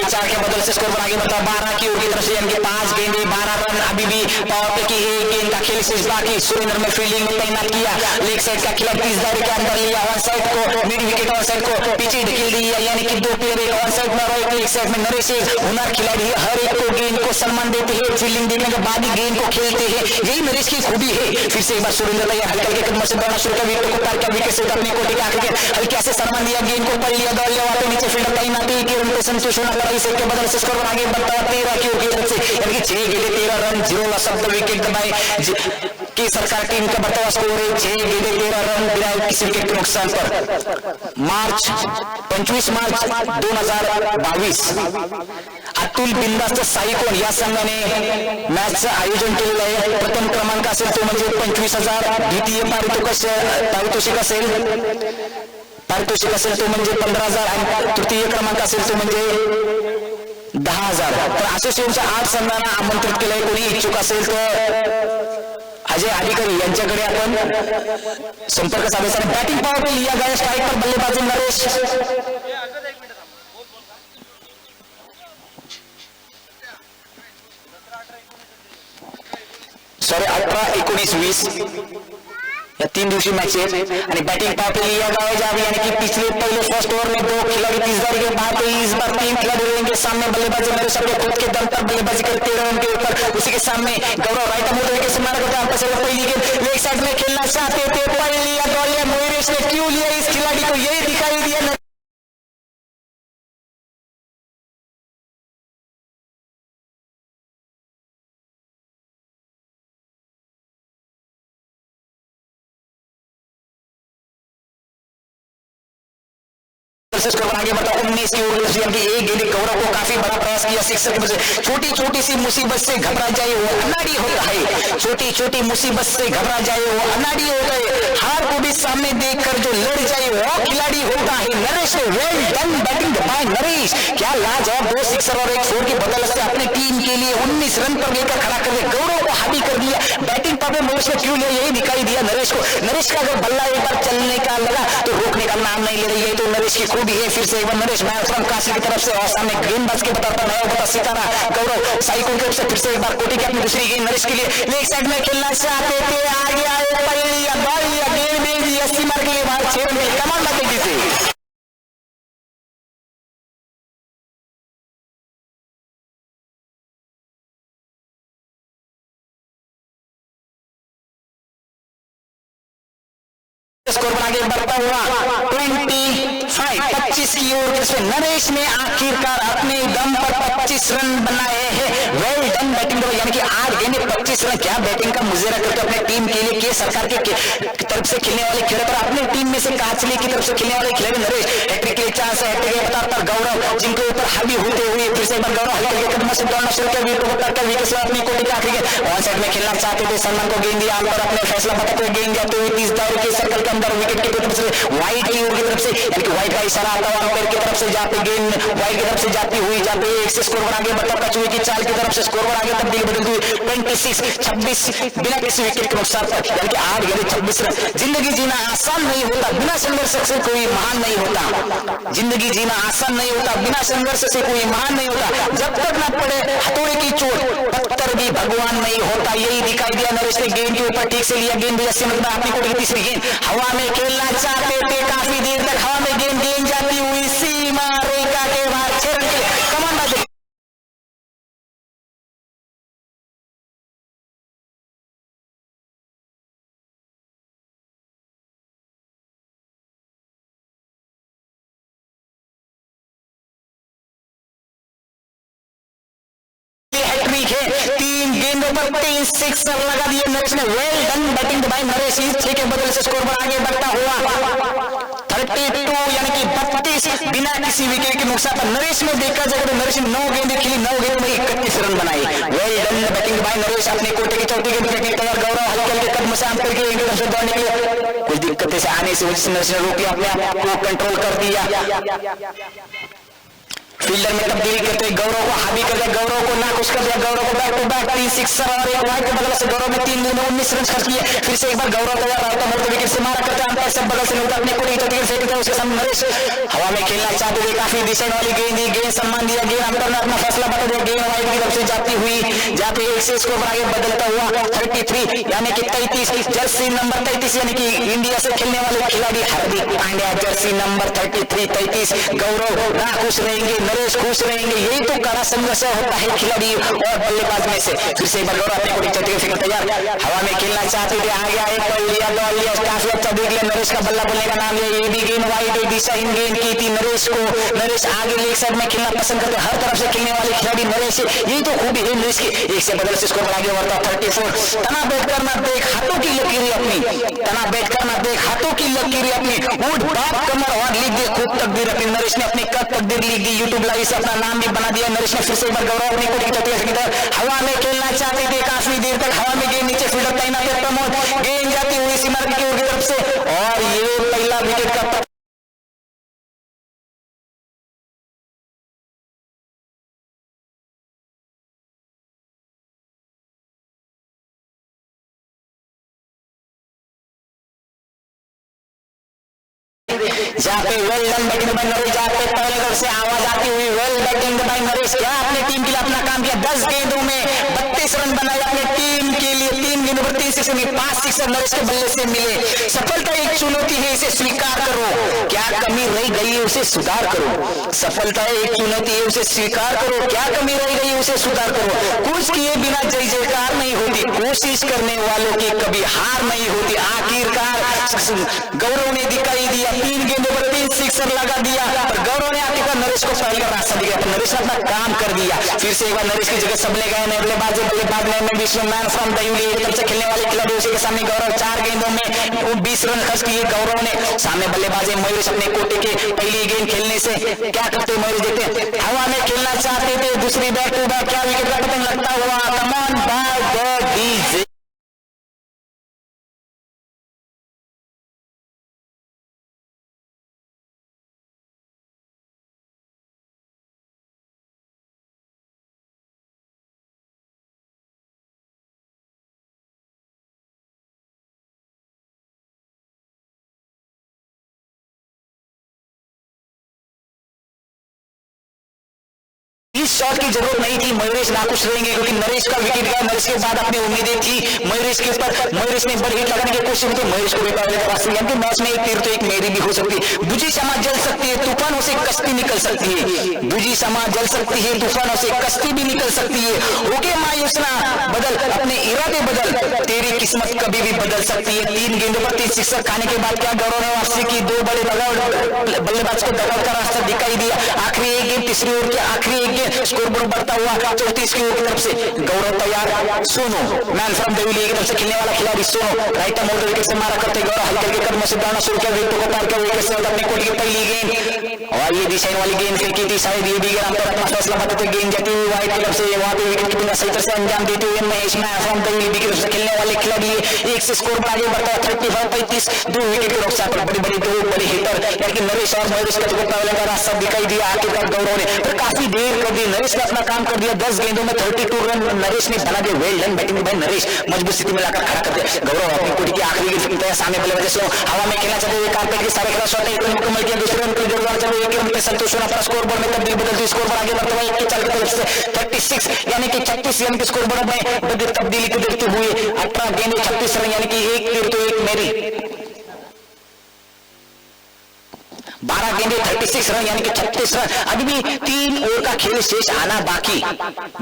4 के बदल से स्कोर पर आगे बढ़ता 12 की ओर की तरफ से यानी कि 5 गेंदे 12 रन अभी भी पावर प्ले की 1 गेंद का खेल शेष बाकी। सुरेंद्र में फील्डिंग में तैनात किया, लेग साइड का खिलाड़ी 30 दायरे के अंदर लिया, ऑन साइड को मिड विकेट ऑन साइड को पीछे ढकेल दिया यानी कि 2 प्लेयर एक ऑन साइड में और एक लेग साइड में नरेश हुनर खिलाड़ी है, हर एक को गेंद को सम्मान देते हैं, फील्डिंग देने के बाद ही गेंद को खेलते हैं, यही नरेश की खूबी है। फिर से एक बार सुरेंद्र तैयार हल्के हल्के कदमों से दौड़ना शुरू किया, विकेट को पार किया, विकेट से अपनी कोटी का आगे हल्के से सम्मान दिया, गेंद को पढ़ लिया, दौड़ लिया, वहां पे नीचे फील्डर तैनात है कि उनको संतोष होना पड़ा, इसे के बदल से स्कोर आगे बढ़ता है 13 की ओर से यानी कि 6 गेंदे 13 run 0 loss of the wicket दबाए की सरकार टीम का बढ़ता हुआ स्कोर है 6 गेंदे 13 रन बिना किसी विकेट के नुकसान पर। मार्च 25 मार्च 2022 अतुल बिंदास्त साईकोन या संघाने मॅचचं आयोजन केलेलं आहे। प्रथम क्रमांक असेल तो म्हणजे 25,000, द्वितीय पारितोषिक असेल तो म्हणजे 15,000 आणि तृतीय क्रमांक असेल तो म्हणजे 10,000। तर असोसिएशनच्या 8 संघांना आमंत्रित केलंय, कोणी इच्छुक असेल तर अजय अधिकारी यांच्याकडे आपण संपर्क साधायचा। बॅटिंग पॉवर पे लिया गया, स्ट्राइक पर बल्लेबाजी नरेश, सॉरी 18, 19, 20 या 3 दिवसीय मैच है और बैटिंग पावर पे लिया गया है जब यानी कि पिछले पहले फर्स्ट ओवर में 2 खिलाड़ी 30 दारी के बाद इस बार 3 खिलाड़ी रहेंगे सामने, बल्लेबाजी नरेश अपने खुद के दम पर बल्लेबाजी करते 13 रन के ऊपर, उसी के सामने गौरव राइट मोड़ के सम्मान करता है। पहली गेंद लेग साइड में खेलना चाहते थे, पढ़ लिया, दौड़ लिया, मोहिरेश ने क्यों लिया इस खिलाड़ी को यही दिखाई दिया। आगे बढ़ा 19 की ओर से एक गेंद गौरव को काफी बड़ा प्रयास किया, छोटी छोटी सी मुसीबत से घबरा जाए वो अनाड़ी होता है, छोटी छोटी मुसीबत से घबरा जाए वो अनाड़ी होता है, हार को भी सामने देखकर जो लड़ जाए वो खिलाड़ी होता है। Naresh well done batting bye Naresh, क्या लाजवाब 2 सिक्सर और 1 फोर की बदौलत से अपनी टीम के लिए 19 रन पर लेकर खड़ा कर दिया, गौरव को हावी कर दिया। बैटिंग पर नरेश ने क्यों लिया यही दिखाई दिया नरेश को। नरेश का अगर बल्ला एक बार चलने का लगा तो रोकने का नाम नहीं ले रही है, तो नरेश की खूबी है। फिर से एक बार नरेश मैन फ्रॉम काशी की तरफ से और सामने गेंदबाज के बताता नया होता सितारा गौरव साईकोन की तरफ से फिर से एक बार कोटी की अपनी दूसरी गेंद नरेश के लिए लेग साइड में खेलना चाहते थे, आगे आए पहली या बॉल या गेंद दे दी 80 मार के लिए बाहर 6 रन कमाल बातें दी थी। स्कोर पर आगे बढ़ता हुआ 25 की ओर नरेश ने आखिरकार अपने दम पर 25 रन बनाए हैं। वेल डन बैटिंग, यानी कि 8 गेंदे 25 रन। क्या बैटिंग का मुजरा करते अपने टीम के लिए, के सरकार के तरफ से खेलने वाले खिलाड़ी पर अपने टीम में से काचली की तरफ से खेलने वाले खिलाड़ी नरेश हैट्रिक के लिए चांस है। हैट्रिक पर गौरव जिनके ऊपर हावी होते हुए फिर से गौरव हल्के के कदमों से दौड़ना शुरू किया, विकेट को करके विकेट से अपनी कोटी का आखिरी ऑन साइड में खेलना चाहते थे। सलमान को गेंद दिया पर अपने फैसला बताते हुए गेंद जाते हुए 30 दायरे के सर्कल के अंदर विकेट की तरफ से वाइड की ओर की तरफ से, यानी कि वाइड का इशारा आता हुआ अंपायर की तरफ से जाते गेंद वाइड की तरफ से जाती हुई एक से स्कोर पर आगे बढ़ता कचुए की चाल की तरफ से स्कोर पर आगे तब्दील बदलती हुई 26 बिना किसी विकेट के नुकसान पर, यानी कि 8 गेंदे 26 रन। जिंदगी जीना आसान नहीं होता, बिना संघर्ष से कोई महान नहीं होता। जिंदगी जीना आसान नहीं होता, बिना संघर्ष से कोई महान नहीं होता। जब तक न पड़े हथौड़े की चोट पत्थर भी भगवान नहीं होता। यही दिखाई दिया नरेश ने गेंद के ऊपर ठीक से लिया, गेंद अपनी कोटी की तीसरी गेंद हवा में खेलना चाहते थे, काफी देर तक हवा में गेंद जाती हुई सीमा रेखा के बाहर छेड़ के कमान बाजी हैट्रिक है। 3 गेंदों पर 3 सिक्सर लगा दिए नरेश ने। Well done batting bye Naresh. 6 के बदले से स्कोर पर आगे बढ़ता हुआ 32 यानी कि 32 बिना किसी विकेट के नुकसान पर। नरेश में देखा जाए तो नरेश ने 9 गेंदें खेली, 9 गेंद में 31 रन बनाए। Well done batting bye Naresh. अपने कोटे की चौथी गेंद फेंकने तैयार गौरव हल्के हल्के कदम से अंतर के दौड़ने के लिए कुछ दिक्कतें से आने से नरेश ने रोक लिया, अपने आप को कंट्रोल कर दिया। फील्डर में तब्दीली करते गौरव को हावी कर दिया, गौरव को ना कुछ कर दिया, गौरव को बैक टू बैक 3 सिक्सर और एक वाइड के बदले से गौरव ने 3 गेंद में 19 रन खर्च किए। फिर से एक बार गौरव तैयार रहता मोड़ते विकेट से मारा करते अंपायर सब बगल से निकलता अपने कोटी चौथी गेंद फेंकते उसके सामने नरेश हवा में खेलना चाहते थे, काफी डिसेंट वाली गेंद सम्मान दिया, गेंद अंपायर ने अपना फैसला बता दिया, गेंद वाइड की तरफ से जाती हुई से स्कोर पर आगे बदलता हुआ 33 यानी कि 33 जर्सी नंबर 33 यानी कि इंडिया से खेलने वाले खिलाड़ी हार्दिक पांड्या जर्सी नंबर 33 गौरव ना खुश रहेंगे, नरेश खुश रहेंगे। यही तो कड़ा संघर्ष होता है खिलाड़ी और बल्लेबाज में से। फिर से एक बार गौरव अपने कोटी चौथी गेंद फेंकने तैयार, हवा में खेलना चाहते थे, आगे आए बॉल लिया, काफी अच्छा देख लिया, नरेश का बल्ला बोलने का नाम लिया, ये भी गेंद वाइड दिशाहीन गेंद की थी नरेश को। नरेश आगे लेग साइड में खेलना पसंद करते, हर तरफ से खेलने वाले खिलाड़ी नरेश, यही तो खूबी है नरेश की। एक से बदल से स्कोर आगे बढ़ता 34। तना बैठ करना देख हाथों की लकीरें अपनी, तना बैठ करना देख हाथों की लकीरें अपनी, ऊंट बाप कमर और लिख दी खूब तकदीर अपनी। नरेश ने अपनी कद तकदीर लिख दी, यूट्यूब लाइव से अपना नाम भी बना दिया नरेश ने। फिर से एक बार गौरव अपनी कोटी की चौथी गेंद हवा में खेलना चाहते थे, काफी देर तक हवा में गेंद नीचे फील्डर तैनात है प्रमोद, गेंद जाती हुई सीमा की तरफ से और ये पहला विकेट का जहाँ पे well done batting bye Naresh, जहाँ पे पहले दल से आवाज आती हुई वेल बैटिंग बाय नरेश। क्या अपने टीम के लिए अपना काम किया, 10 गेंदों में 32 रन बनाए अपने टीम के लिए। 3 गेंदों पर 3 सिक्सर में 5 सिक्सर नरेश के बल्ले से मिले। सफलता एक चुनौती है, इसे स्वीकार करो, क्या कमी रह गई है उसे सुधार करो। सफलता एक चुनौती है, उसे स्वीकार करो, क्या कमी रह गई है उसे सुधार करो। कुछ किए बिना जय जयकार नहीं होती, कोशिश करने वालों की कभी हार नहीं होती। आखिरकार गौरव ने दिखाई दिया, 3 गेंदों पर 3 सिक्सर लगा दिया, पर गौरव ने आखिरकार नरेश को पहले का रास्ता दिया, नरेश ने अपना काम कर दिया। फिर से एक बार नरेश की जगह सबने गए बल्लेबाज में विश्व मैन फ्रॉम द यूनियन से खेलने वाले खिलाड़ी उसी के सामने गौरव 4 गेंदों में 20 रन खर्च किए गौरव ने। सामने बल्लेबाज मयूर अपने कोटे के पहली गेंद खेलने से क्या करते मयूर देखते, हवा में खेलना चाहते थे, दूसरी बैक टू बैक क्या विकेट का पतंग लगता हुआ कमान बाय द डीजे। इस शॉट की जरूरत नहीं थी, मयूरेश नाखुश रहेंगे क्योंकि नरेश का विकेट गया। नरेश के बाद अपनी उम्मीदें थी मयूरेश के ऊपर, मयूरेश ने बड़ी हिट लगाने की कोशिश की, मयूरेश को मैच में एक तीर तो एक मेरी भी हो सकती है। दूजी समाज जल सकती है, तूफानों से कश्ती निकल सकती है। दूजी समाज जल सकती है, तूफानों से कश्ती भी निकल सकती है। ओके मायूस ना बदल, अपने इरादे बदल, तेरी किस्मत कभी भी बदल सकती है। 3 गेंदों पर 3 सिक्सर खाने के बाद क्या गौरव है वापसी की। 2 बड़े बल्लेबाज को दबाव का रास्ता दिखाई दिया। आखिरी एक गेंद, तीसरी ओवर के आखिरी एक गेंद, स्कोरबोर्ड बढ़ता हुआ 34 की ओर की तरफ से गौरव तैयार। सोनू मैन फ्रॉम देवली की तरफ से खेलने वाला खिलाड़ी सोनू राइट आर्म विकेट से मारा करते गौरव हल्के के कदमों से दौड़ना शुरू किया, विकेट को पार कर विकेट से अपने कोर्ट की पहली गेंद और ये दिशाइन वाली गेंद फेंकी थी, शायद ये भी गेंद अपना फैसला बताते गेंद जाती हुई वाइट की तरफ से वहां पे विकेट कीपिंग सही तरह से अंजाम देते हुए महेश मैन फ्रॉम देवली की तरफ से खेलने वाले खिलाड़ी एक से स्कोर पर आगे बढ़ता है 35-35। 2 विकेट के नुकसान पर बड़ी 2 बड़ी हिटर यानी कि नरेश और मयूरेश का मुकाबले का रास्ता दिखाई दिया। आखिरकार गौरव ने पर काफी देर कर दी, नरेश ने अपना काम कर दिया। 10 गेंदों में 32 रन नरेश ने बना दिए। वेल डन बैटिंग भाई नरेश, मजबूत स्थिति में लाकर खड़ा कर दिया। गौरव अपनी कोटी की आखिरी गेंद फेंकता है, सामने बल्लेबाज से हवा में खेलना चाहते हुए कारपेट के सारे खिलाड़ी शॉट एक रन मुकम्मल किया। दूसरे रन की जरूरत है, एक रन पे संतोष होना पड़ा। स्कोर बोर्ड में तब्दील बदलती स्कोर पर आगे बढ़ते हुए 1 के 4 की तरफ से 36 यानी कि 36 रन के स्कोर बोर्ड में तब्दीली को देखते हुए 18 गेंदे 36 रन यानी कि एक तीर तो एक मेरी। 12 गेंदे 36 रन यानी कि 36 रन। अभी भी 3 ओवर का खेल शेष आना बाकी।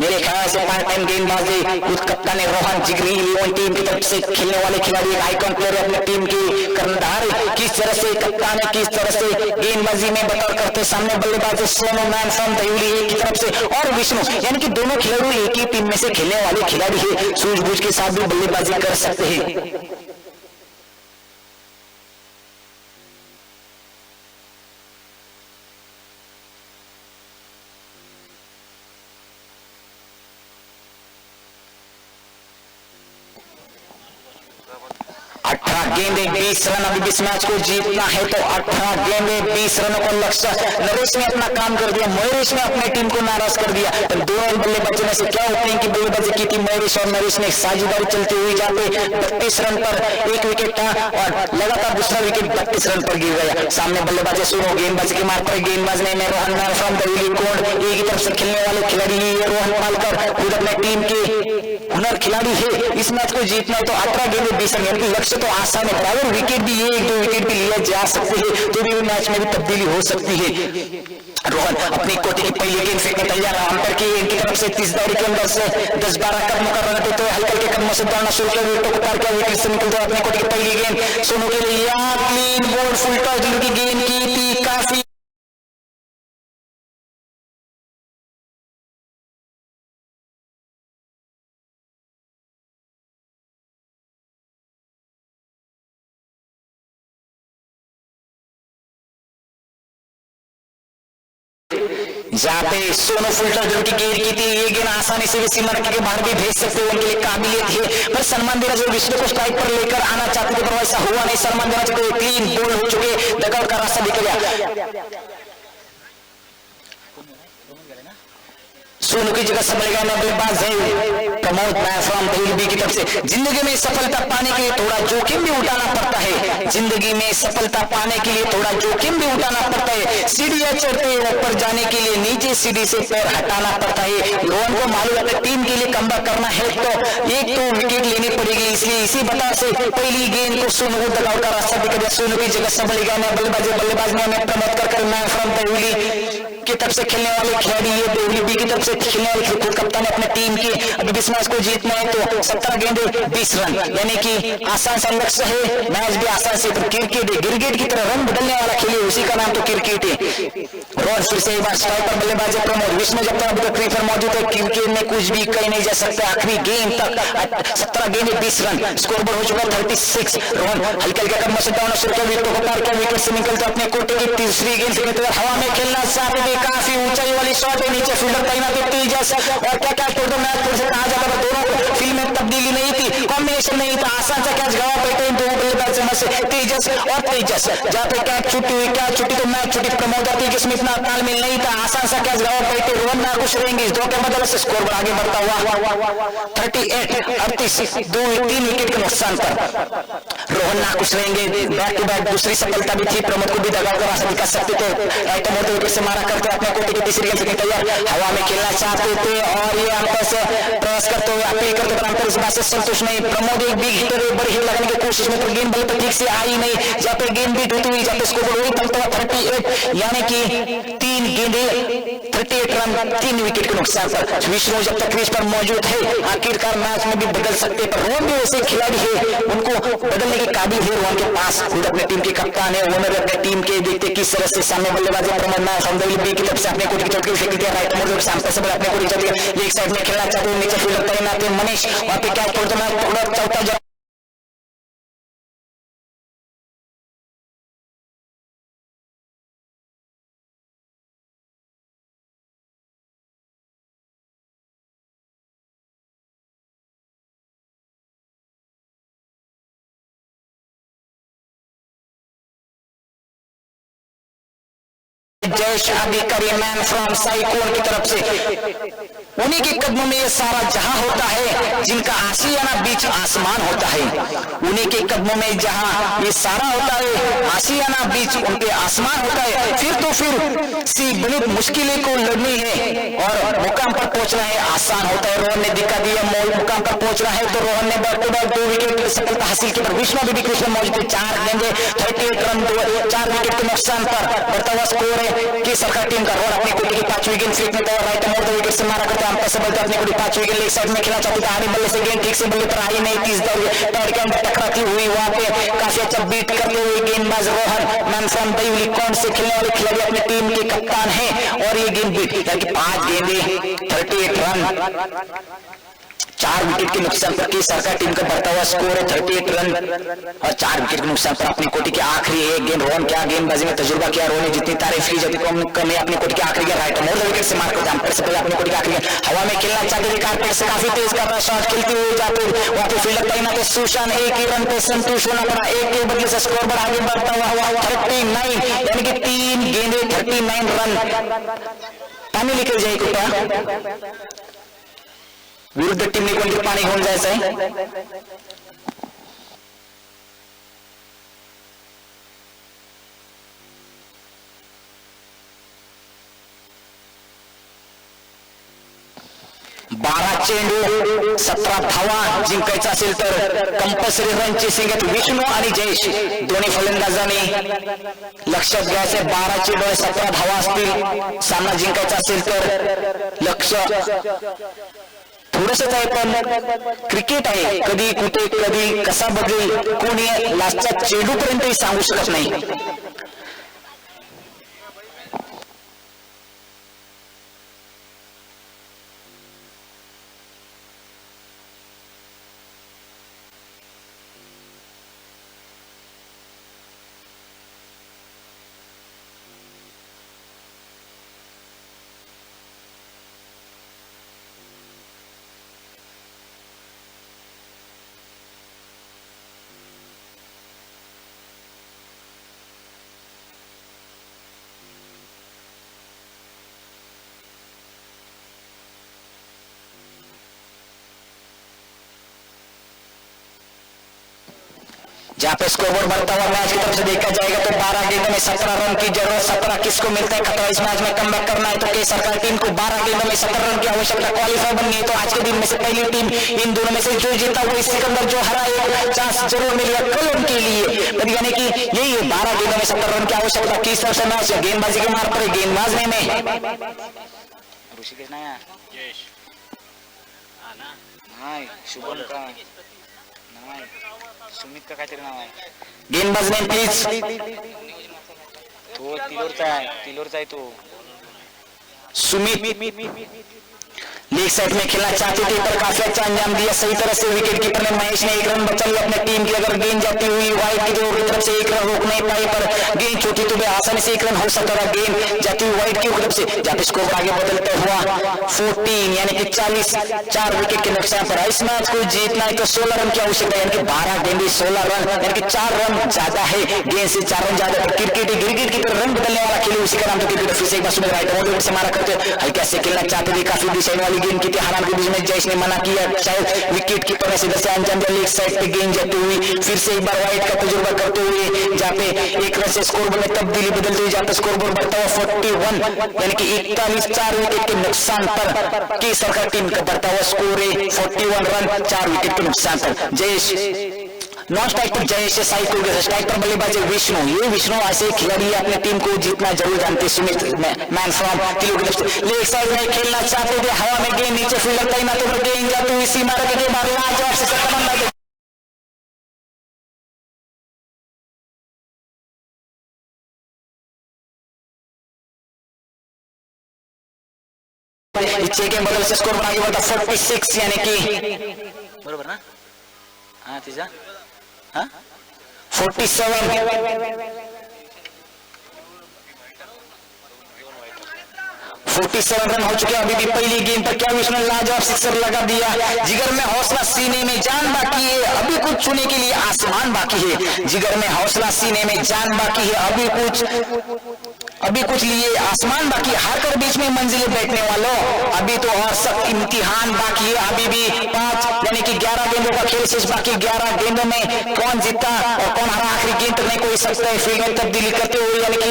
मेरे ख्याल से पार्ट टाइम गेंदबाजी खुद कप्तान रोहन जिगरी 11 टीम की तरफ से खेलने वाले खिलाड़ी एक आइकॉन प्लेयर अपने टीम के कर्णधार किस तरह से कप्तान है, किस तरह से गेंदबाजी में बतौर करते। सामने बल्लेबाज सोनू मैन फ्रॉम देवली की तरफ से और विष्णु यानी कि दोनों खिलाड़ी एक ही टीम में से खेलने वाले खिलाड़ी है, सूझबूझ के साथ भी बल्लेबाजी कर सकते हैं। गेंदे 20 रन, अभी इस मैच को जीतना है तो 18 गेंदे 20 रनों का लक्ष्य। नरेश ने अपना काम कर दिया, मयूरेश ने अपनी टीम को नाराज कर दिया। तो दोनों बल्लेबाजों में से क्या ओपनिंग की बल्लेबाजी की थी मयूरेश और नरेश ने साझेदारी चलती हुई जहाँ पे 32 रन पर 1 विकेट था और लगातार दूसरा विकेट 32 रन पर गिर गया। सामने बल्लेबाज सुनो गेंदबाजी के मार्ग पर गेंदबाज ने रोहन मैन फ्रॉम देवली कोड एक ही तरफ से खेलने वाले खिलाड़ी रोहन पालकर खुद अपने टीम के हुनर खिलाड़ी है। इस मैच को जीतना है तो 18 गेंदे 20 रन यानी कि लक्ष्य तो आसान है। अगर विकेट भी 1-2 विकेट भी लिया जा सकते हैं तो भी मैच में भी तब्दीली हो सकती है। रोहन अपनी कोटी की पहली गेंद फेंकने तैयार है, अंपायर की इनकी तरफ से 30 दायरे के अंदर से 10-12 कदमों का रन देते हुए हल्के के कदमों से दौड़ना शुरू किया, विकेट को पार किया, विकेट से निकलते हुए अपनी कोटी की पहली गेंद सोनू के लिए क्लीन बोल्ड फुल टॉस जिनकी गेंद की थी काफी जहाँ पे सोनू फुलटर जो की गेंद की थी ये गेंद आसानी से भी सीमा के बाहर भी भेज सकते हो, उनके लिए काबिलियत है। पर सलमान देना जो विश्व को स्ट्राइक पर लेकर आना चाहते थे पर वैसा हुआ नहीं। सलमान देना चाहते क्लीन बोल्ड हो चुके, डगआउट का रास्ता निकल गया। सोनू की जगह संभलेगा बल्लेबाज है प्रमोद मैन फ्रॉम देवली की तरफ से। जिंदगी में सफलता पाने के लिए थोड़ा जोखिम भी उठाना पड़ता है, जिंदगी में सफलता पाने के लिए थोड़ा जोखिम भी उठाना पड़ता है। सीढ़ियां चढ़ते ऊपर जाने के लिए नीचे सीढ़ी से पैर हटाना पड़ता है। रोहन को मालूम है टीम के लिए कमबैक करना है तो एक तो विकेट लेनी पड़ेगी, इसलिए इसी बता से पहली गेंद को सोनू को डगआउट का रास्ता दिखा दिया। सोनू की जगह संभलेगा बल्लेबाज ने प्रमोद कर मैन फ्रॉम देवली की तरफ से खेलने वाले खिलाड़ी है देवली बी की तरफ से खेलने वाले खुद कप्तान अपने टीम की। अभी इस मैच को जीतना है तो 17 गेंदे 20 रन यानी कि आसान सा लक्ष्य है। मैच भी आसान से क्रिकेट है, क्रिकेट की तरह रन बदलने वाला खेल है, उसी का नाम तो क्रिकेट है। रोहन फिर से एक बार स्ट्राइक पर बल्लेबाज प्रमोद विष्णु जब तक अभी तक क्रीज पर मौजूद है क्रिकेट में कुछ भी कहीं नहीं जा सकता। आखिरी गेंद तक 17 गेंदे 20 रन, स्कोर बोर्ड हो चुका 36। रोहन हल्के हल्के कदमों से डाउन शुरू किया, विकेट को पार किया, विकेट से निकलते अपने कोटे की तीसरी गेंद से हवा में खेलना चाहते थे, काफी ऊंचाई वाली शॉट है, नीचे फील्डर तैनात है तेजस और क्या क्या टोटल मैच फिर से कहा जाता है दोनों फील्ड में तब्दीली नहीं थी, कॉम्बिनेशन नहीं था, आसान सा कैच गवा बैठे इन दोनों बल्लेबाज से तेजस और तेजस जहाँ पे कैच छुट्टी हुई, कैच छुट्टी तो मैच छुट्टी प्रमोद आती है, इसमें इतना तालमेल नहीं था, आसान सा कैच गाँव बैठे रोहन नाखुश रहेंगे। इस दो के बदले से स्कोर आगे बढ़ता हुआ 38 3 विकेट के नुकसान पर रोहन नाखुश रहेंगे। बैक टू बैक दूसरी सफलता भी थी, प्रमोद को भी दगाव कर हासिल कर सकते थे। राइट मोड़ते विकेट से मारा करते अपने कोटी की तीसरी गेंद से तैयार, हवा में खेलना चाहते थे और ये अंपायर से प्रयास करते हुए अपील करते पर अंपायर इस बात से संतुष्ट नहीं। प्रमोद एक बिग हिटर बड़ी हिट लगाने की कोशिश में, तो गेंद बल्ले पर ठीक से आई नहीं। जहाँ पे गेंद भी टूटी हुई, जहाँ पे स्कोर वही तब 38 यानी कि 3 गेंदे 38 रन 3 विकेट के नुकसान पर। विष्णु जब तक क्रीज पर मौजूद है आखिरकार मैच में भी बदल सकते, पर रोहन भी वैसे खिलाड़ी है, उनको बदलने के काबिल है। रोहन के पास खुद अपने टीम के कप्तान है, ओनर अपने टीम के, देखते किस तरह से सामने बल्लेबाजी प्रमोद ना सौंदर्य बी की तरफ से अपने कोटी की चौकी फेंक दिया। राइट मोड़ सामने से अपने कोटी चौकी एक साइड में खेलना चाहते हैं, नीचे फील्डर तैनात है मनीष, वहां पे कैच छोड़ते मैच चौथा जयेश अधिकारी मैन फ्रॉम साइकोन की तरफ से। उन्हीं के कदमों में ये सारा जहां होता है, जिनका आशियाना बीच आसमान होता है। उन्हीं के कदमों में जहां ये सारा होता है, आशियाना बीच उनके आसमान होता है। फिर तो फिर सी बड़ी मुश्किलें को लड़नी है और मुकाम पर पहुंचना है आसान होता है। रोहन ने दिखा दिया मुकाम पर पहुंचना है, तो रोहन ने बैक टू बैक 2 विकेट की सफलता हासिल की। पर विष्णु भी कृष्ण मौजूद है, 4 गेंदे 38 रन 4 विकेट के नुकसान पर बढ़ता हुआ स्कोर है कि सरकार टीम का। रोहन अपनी कोटी की 5वीं गेंद फेंकने का राइट मोड़ विकेट से मारा करते हैं, से बल्ले अपनी कोटी 5वीं गेंद लेग साइड में खेलना चाहते थे। आगे बल्ले से गेंद ठीक से बल्ले पर आई नहीं, 30 पैर के अंदर टकराती हुई वहां पे काफी अच्छा बीट करते हुए गेंदबाज रोहन मैन फ्रॉम दयूली कौन से खेलने वाले खिलाड़ी अपनी टीम के कप्तान है और ये गेंद बीट यानी 5 गेंदे 38 रन 4 विकेट के नुकसान पर की सरकार टीम का बढ़ता हुआ स्कोर है 38 रन और 4 विकेट के नुकसान पर अपनी कोटी की आखिरी एक गेंद। रोहन क्या गेंदबाजी में तजुर्बा किया, रोहन ने जितनी तारीफ की जाती कम है। अपनी कोटी की आखिरी गेंद राइट मोड़ विकेट से मारकर जंपर से पहले अपनी कोटी की आखिरी गेंद हवा में खेलना चाहते थे, कारपेट से काफी तेज कर रहा शॉट खेलते हुए जाते वहां पे फील्डर तैनात है सुशांत, एक ही रन पे संतुष्ट होना पड़ा। एक के बदले से स्कोर पर आगे बढ़ता हुआ 39 यानी कि 3 गेंदे 39 रन। पानी निकल जाए कोटा विरुद्ध टीमने कोणते पाणी घेऊन जायचं आहे। बारा चेंडू 17 धावा जिंकायचा असेल तर कंपल्सरी रन चेसिंग आहेत। विष्णू आणि जयेश दोन्ही फलंदाजांनी लक्षात घ्यायचे, 12 चेंडू 17 धावा असतील सामना जिंकायचा असेल तर। लक्ष थोडंसंच आहे पण क्रिकेट आहे, कधी कुठे कधी कसा बदलेल कोणी लास्टच्या चेंडू पर्यंतही सांगू शकत नाही। जहाँ पे स्कोरबोर्ड बढ़ता हुआ मैच की तरफ से देखा जाएगा तो 12 गेंदों में 17 रन की जरूरत। 17 किसको मिलता है खतरा इस मैच में कमबैक करना है तो के सरकार टीम को 12 गेंदों में 17 रन की आवश्यकता क्वालिफाई बननी है। तो आज के दिन में से पहली टीम इन दोनों में से जो जीता वो सिकंदर जो हरा एक चांस जरूर मिलेगा कल उनके लिए, यानी कि यही है 12 गेंदों में 17 रन की आवश्यकता। किस तरह से मैच गेंदबाजी के मार पर गेंदबाज में ऋषिकेश शुभम का सुमित का काहीतरी नाव आहे, गेंदबाज नेम प्लीज। तो तिलोरचा आहे तो सुमित लीग साइड में खेलना चाहते थे पर काफी अच्छा अंजाम दिया सही तरह से। विकेट कीपर ने महेश ने 1 रन बचा लिया अपने टीम की। अगर गेंद जाती हुई वाइड की तरफ से 1 रन रोक नहीं पाई पर गेंद छोटी तो आसानी से 1 रन हो सकता था। गेंद जाती हुई वाइड की तरफ से जब स्कोर आगे बदलता हुआ 14 यानी कि 40 4 विकेट के नुकसान पर। इस मैच को जीतना है तो 16 रन की आवश्यकता है, यानी कि 12 गेंदे 16 रन यानी कि 4 रन ज्यादा है, गेंद से 4 रन ज्यादा। क्रिकेट की तरह रन बदलने वाला खेल उसी का नाम तो क्रिकेट। फिर से एक बार सुमित राइट मोड से मारा करते हल्का से खेलना चाहते थे, काफी डिसाइड वाली गेंद की थी, हालांकि बीच में जयेश ने मना किया, शायद विकेट कीपर ने सीधे से अंजाम दिया। लेग साइड पे गेंद जाती हुई फिर से एक बार वाइड का तजुर्बा करते हुए जहाँ पे एक रन से स्कोरबोर्ड में तब्दीली बदलती हुई, जहाँ पे स्कोरबोर्ड बढ़ता हुआ 41 यानी कि 41, 4 विकेट के नुकसान पर केसर का टीम का बढ़ता हुआ स्कोर है 41 रन 4 विकेट के नुकसान पर। जयेश नॉन स्ट्राइक पर जयेश साइड को स्ट्राइक पर बल्लेबाज विष्णु। ये विष्णु ऐसे खिलाड़ी अपनी टीम को जीतना जरूर जानते। Sumit man from leg side में खेलना चाहते थे, हवा में गेंद नीचे फील्डर तैनात होकर गेंद जाती हुई सीमा रखी के बाद लाजवाब से तमन्ना चेक बदल से स्कोर आगे बढ़ता 46 यानी कि बरोबर ना, हाँ तीजा हाँ 47 रन हो चुके हैं। अभी भी पहली गेंद पर क्या विष्णु लाजवाब सिक्सर लगा दिया। जिगर में हौसला, सीने में जान बाकी है, अभी कुछ छूने के लिए आसमान बाकी है। जिगर में हौसला, सीने में जान बाकी है, अभी कुछ लिए आसमान बाकी। हारकर बीच में मंजिलें बैठने वालों, अभी तो और सब इम्तिहान बाकी है। अभी भी 5 यानी कि 11 गेंदों का खेल शेष बाकी। 11 गेंदों में कौन जीता और कौन हारा आखिरी गेंद तक नहीं कोई सकता है। फील्ड में तब्दीली करते हुए यानी कि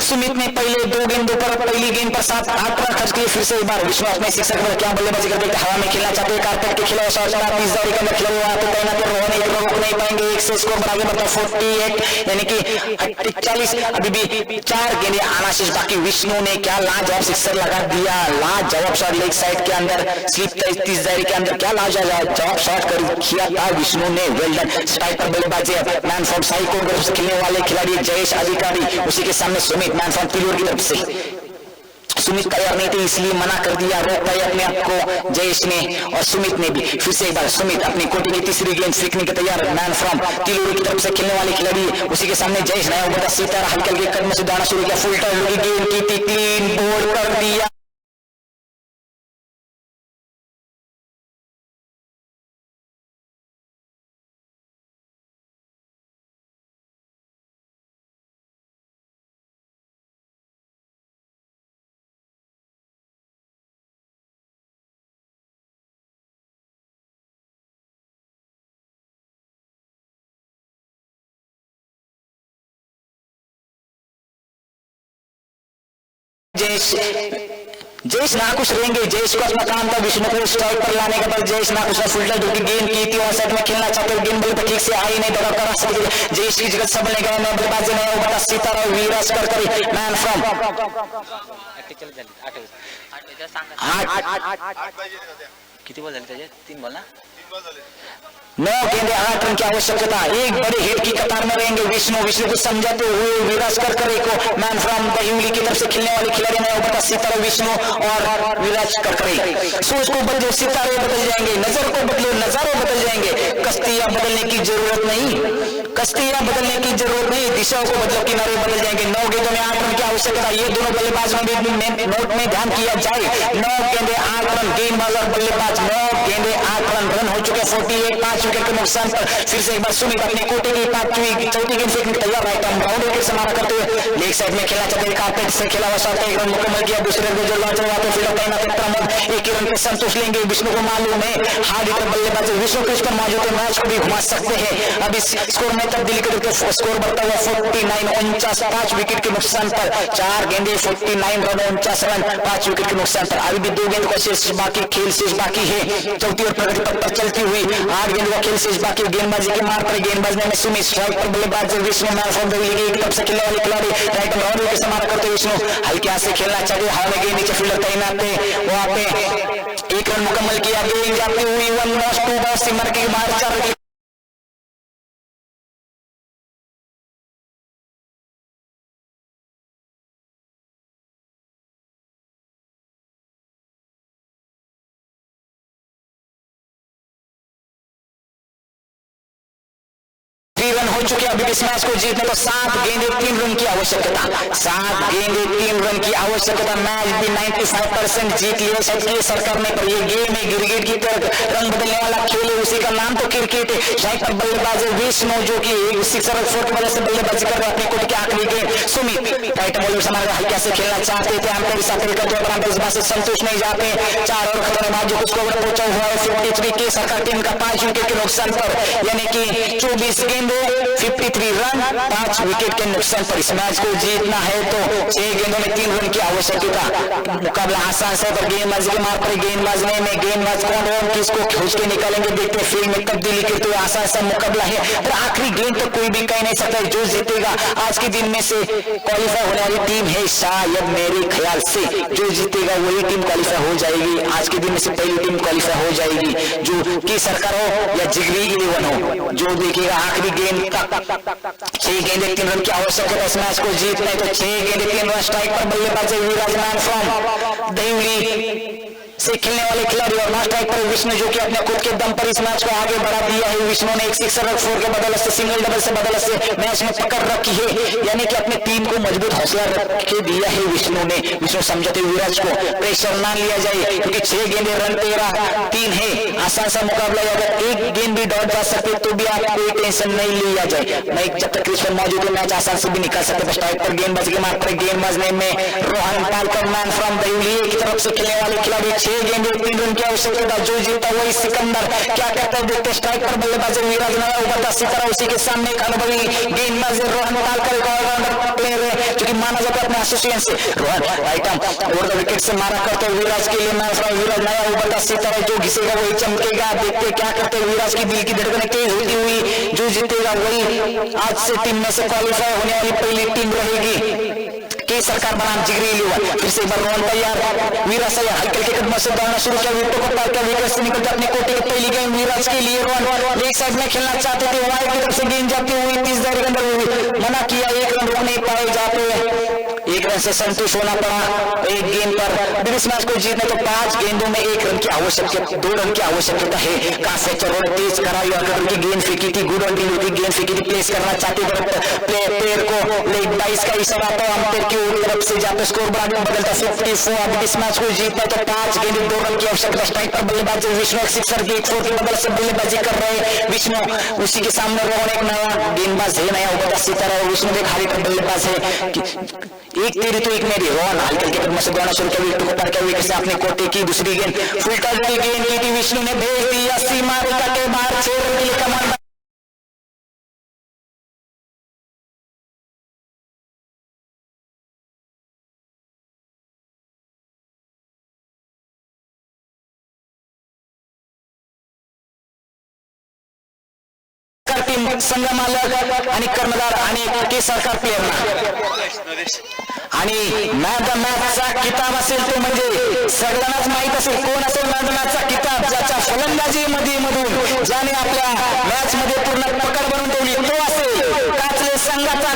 सुमित ने पहले 2 गेंदों पर पहली गेंद पर 7-8 रन खर्च किए। फिर से एक बार विश्वास में शिक्षक में क्या बल्लेबाजी करते हैं, हवा में खेलना चाहते हैं, कारपेट के खिलाफ तिजोरी के अंदर खेला हुआ तो कहीं ना कहीं रोहन एक रोक नहीं पाएंगे। एक से स्कोर आगे बढ़ता 48 यानी कि 40। अभी भी 4 गेंदें आना शेष बाकी। विष्णु ने क्या लाजवाब सिक्सर लगा दिया, लाजवाब शॉट लेग साइड के अंदर स्लिप तिजोरी के अंदर क्या लाजवाब शॉट कर किया था विष्णु ने। Well done. स्ट्राइक पर बल्लेबाजी मैन फ्रॉम साई को खेलने वाले खिलाड़ी जयेश अधिकारी, उसी के सामने सुमित मैन फ्रॉम तिलोर की तरफ से। सुमित तैयार नहीं थे इसलिए मना कर दिया, रोक पाए अपने आप को जयेश ने और सुमित ने भी। फिर से एक बार सुमित अपनी कोटी की तीसरी गेंद फेंकने के तैयार। मैन फ्रॉम तिलोरी की तरफ से खेलने वाले खिलाड़ी, उसी के सामने जयेश नया उभरता सितारा हल्के हल्के कदम से दाना शुरू किया। फुल टर्न की गेंद की थी, क्लीन बोल्ड कर दिया। जयेश नाखुश रहेंगे। जयेश को अपना काम था विष्णु को स्ट्राइक पर लाने के बाद जयेश नाखुश फुलटर जो की गेंद की थी और साइड में खेलना चाहते गेंद बल्ले पर ठीक से आई नहीं, दौड़ा करा सकते। जयेश की जगह सबने गए मैं बल्लेबाजी नहीं होगा सितारा वीराज कर मैन फ्रॉम किती बॉल झाले त्याचे 3 बॉल ना 9 गेंदे 8 रन की आवश्यकता। एक बड़े हिट की कतार में रहेंगे विष्णु को समझाते हुए विराज करकरे को मैन फ्रॉम दहिवली की तरफ से खेलने वाले खिलाड़ी ने उभरता सितारा विष्णु और विराज करकरे। सोच को बदलो, सितारे बदल जाएंगे, नजर को बदलो, नजारे बदल जाएंगे। कश्तियां बदलने की जरूरत नहीं, कश्तियां बदलने की जरूरत नहीं, दिशाओं को बदलो, किनारे बदल जाएंगे। 9 गेंदों में 8 रन की आवश्यकता। ये दोनों बल्लेबाजों में नोट में ध्यान किया जाए। 9 गेंदे 8 रन, गेंदबाज और बल्लेबाज 9 गेंदे 8 रन हो चुके 48, 5 विकेट के नुकसान पर। फिर से एक बार सुमित अपनी कोटे की 5वीं चौथी गेंद फेंकने तैयार है। राउंड विकेट से मारा करते हुए लेग साइड में खेला चाहते कारपेट से खेला हुआ शॉट 1 रन मुकम्मल किया। दूसरे रन जो लॉन्च हुआ तो फील्डर तैनात प्रमोद 1 रन पे संतोष लेंगे। विष्णु को मालूम है हार्ड हिटर बल्लेबाज विष्णु पिच पर मौजूद है, मैच को भी घुमा सकते हैं। अब इस स्कोर में तब्दीली करके स्कोर बढ़ता हुआ 49 5 विकेट के नुकसान पर। 4 गेंदे 49 रन 49 रन 5 विकेट के नुकसान पर। अभी भी 2 गेंद का शेष बाकी, खेल शेष बाकी है। चौथी और प्रगति पथ पर चलती हुई 8 गेंद का खेल शेष बाकी। गेंदबाजी के मार पर गेंदबाजी में सुमित, स्ट्राइक पर बल्लेबाज Vishnu man from the league एक तरफ से खेलने वाले खिलाड़ी राइट राउंड विकेट से मारा करते विष्णु हल्के हाथ से खेलना चाहिए। हवा में गेंद नीचे फील्डर तैनात है, वहां पे 1 रन मुकम्मल किया। गेंद जाती हुई 1 बॉल 2 बॉल सिमर के बाहर 4 रन 3 रन हो चुके अभी इस मैच को जीतने को 7 गेंदे 3 रन की आवश्यकता, 7 गेंदे 3 रन की आवश्यकता। मैच भी 95% जीत लिया शायद सरकार ने, पर ये गेम है क्रिकेट की तरह रंग बदलने वाला खेल है, उसी का नाम तो क्रिकेट है। शायद पर बल्लेबाज विष्णु जो कि 6 और 4 की वजह से बल्लेबाजी कर रहे अपने कोर्ट के आखिरी गेंद। सुमित टाइट बॉलर हमारे हल्का से खेलना चाहते थे, हम इस बात से संतुष्ट नहीं जाते। 4 और खतरनाक जो उसको पहुंचा हुआ है 53 के सरकार टीम का 5 विकेट के नुकसान पर, यानी कि 24 गेंदे 53 रन 5 विकेट के नुकसान पर इस मैच को जीतना है तो 6 गेंदों में 3 रन की आवश्यकता। मुकाबला आसान से पर गेंदबाजी के मार्ग पर गेंदबाजने में गेंदबाज कौन हो किसको खींच के निकालेंगे देखते हैं। फील्ड में तब्दीली करते हुए आसान सा मुकाबला है, पर आखिरी गेंद तो कोई भी कह नहीं सकता जो जीतेगा आज के दिन में से क्वालिफाई होने वाली टीम है। शायद मेरे ख्याल से जो जीतेगा वही टीम क्वालिफाई हो जाएगी, आज के दिन में से पहली टीम क्वालिफाई हो जाएगी, जो की सरकार हो या जिगरी 11 हो, जो देखेगा आखिरी गेंद तक। 6 गेंदे 3 रन की आवश्यकता इस मैच को जीतने तो 6 गेंदे 3 रन। स्ट्राइक पर बल्लेबाज युवराज मैन फ्रॉम देवली से खेलने वाले खिलाड़ी और मास्टर स्ट्राइक पर विष्णु जो कि अपने खुद के दम पर इस मैच को आगे बढ़ा दिया है। विष्णु ने एक 6 और 4 के बदले से सिंगल डबल से बदले से मैच में पकड़ रखी है, यानी कि अपनी टीम को मजबूत हौसला रख के दिया है विष्णु ने। विष्णु समझते युवराज को प्रेशर ना लिया जाए क्योंकि 6 गेंदे रन 13-3 है, आसान सा मुकाबला है। अगर एक गेंद भी डॉट जा सकते तो भी आप कोई टेंशन नहीं लिया जाए, मैं जब तक क्रीज पर मौजूद है मैच आसान से भी निकाल सकते। स्ट्राइक पर गेंदबाजी के मार्ग पर गेंदबाजने में रोहन पालकर मैन फ्रॉम देवली की तरफ से खेलने वाले खिलाड़ी 6 गेंदे 3 रन की आवश्यकता, जो जीता वही सिकंदर। क्या कहते हैं देखते। स्ट्राइक पर बल्लेबाज विराज नया उभरता सितारा, उसी के सामने एक अनुभवी गेंदबाज रोहन पालकर प्लेयर है जो कि माना जाता है अपने एसोसिएशन से। Rohan item over the wicket से मारा करते विराज के लिए विराज नया उभरता सितारा, जो घिसेगा वही चमकेगा। देखते क्या करते विराज की दिल की धड़कन तेज होती हुई, जो जीतेगा वही आज से टीम में से क्वालिफाई होने वाली पहली टीम रहेगी। के सरकार बनाम जिगरी 11 फिर से एक बार रोहन तैयार, विराज तैयार, हल्के हल्के कदमों से दौड़ना शुरू किया, विकेट को पार किया, विकेट से निकलकर अपने कोटे की पहली गेंद विराज के लिए। रोहन एक साइड में खेलना चाहते थे, वाइड की तरफ से गेंद जाती हुई 30 दायरे के अंदर मना किया, 1 रन रोक नहीं पाए जाते, 1 रन से संतुष्ट होना पड़ा एक गेंद पर। इस मैच को जीतने तो 5 गेंदों में 1 रन की आवश्यकता, 2 रन की आवश्यकता है। कहां से चरोड़ तेज कराई और की गेंद फेंकी थी, गुड ऑन की गेंद फेंकी थी, प्लेस करना चाहते प्लेयर को लेग 22 का इशारा तो अंपायर की तरफ से जाते स्कोर बदलता 54। अब इस मैच को जीतना तो 5 गेंदे 2 रन की आवश्यकता। स्ट्राइक पर बल्लेबाज विष्णु एक 6 और 4 के बदल से बल्लेबाजी कर रहे हैं विष्णु, उसी के सामने रोहन एक नया गेंदबाज है, नया उभरता सितारा है। विष्णु एक हारी पर बल्लेबाज है, एक तेरी तो एक मेरी। रोहन हल्के हल्के कदमों से दौड़ना शुरू किया, विकेट को पार किया, विकेट से अपने कोटे की दूसरी गेंद फुलटा गेंद की थी, विष्णु ने भेज दिया सीमा रेखा के बाहर 6 रन के लिए कमान। संघ मालक आणि कर्णधार आणि के सरकार प्लेअरना आणि मॅन द मॅचचा किताब असेल तो म्हणजे सगळ्यांनाच माहित असेल कोण असेल मॅन द मॅचचा किताब, ज्याच्या फलंदाजी मधून ज्याने आपल्या मॅच मध्ये पूर्ण पकड बनवून ठेवली तो असेल काचले संघाचा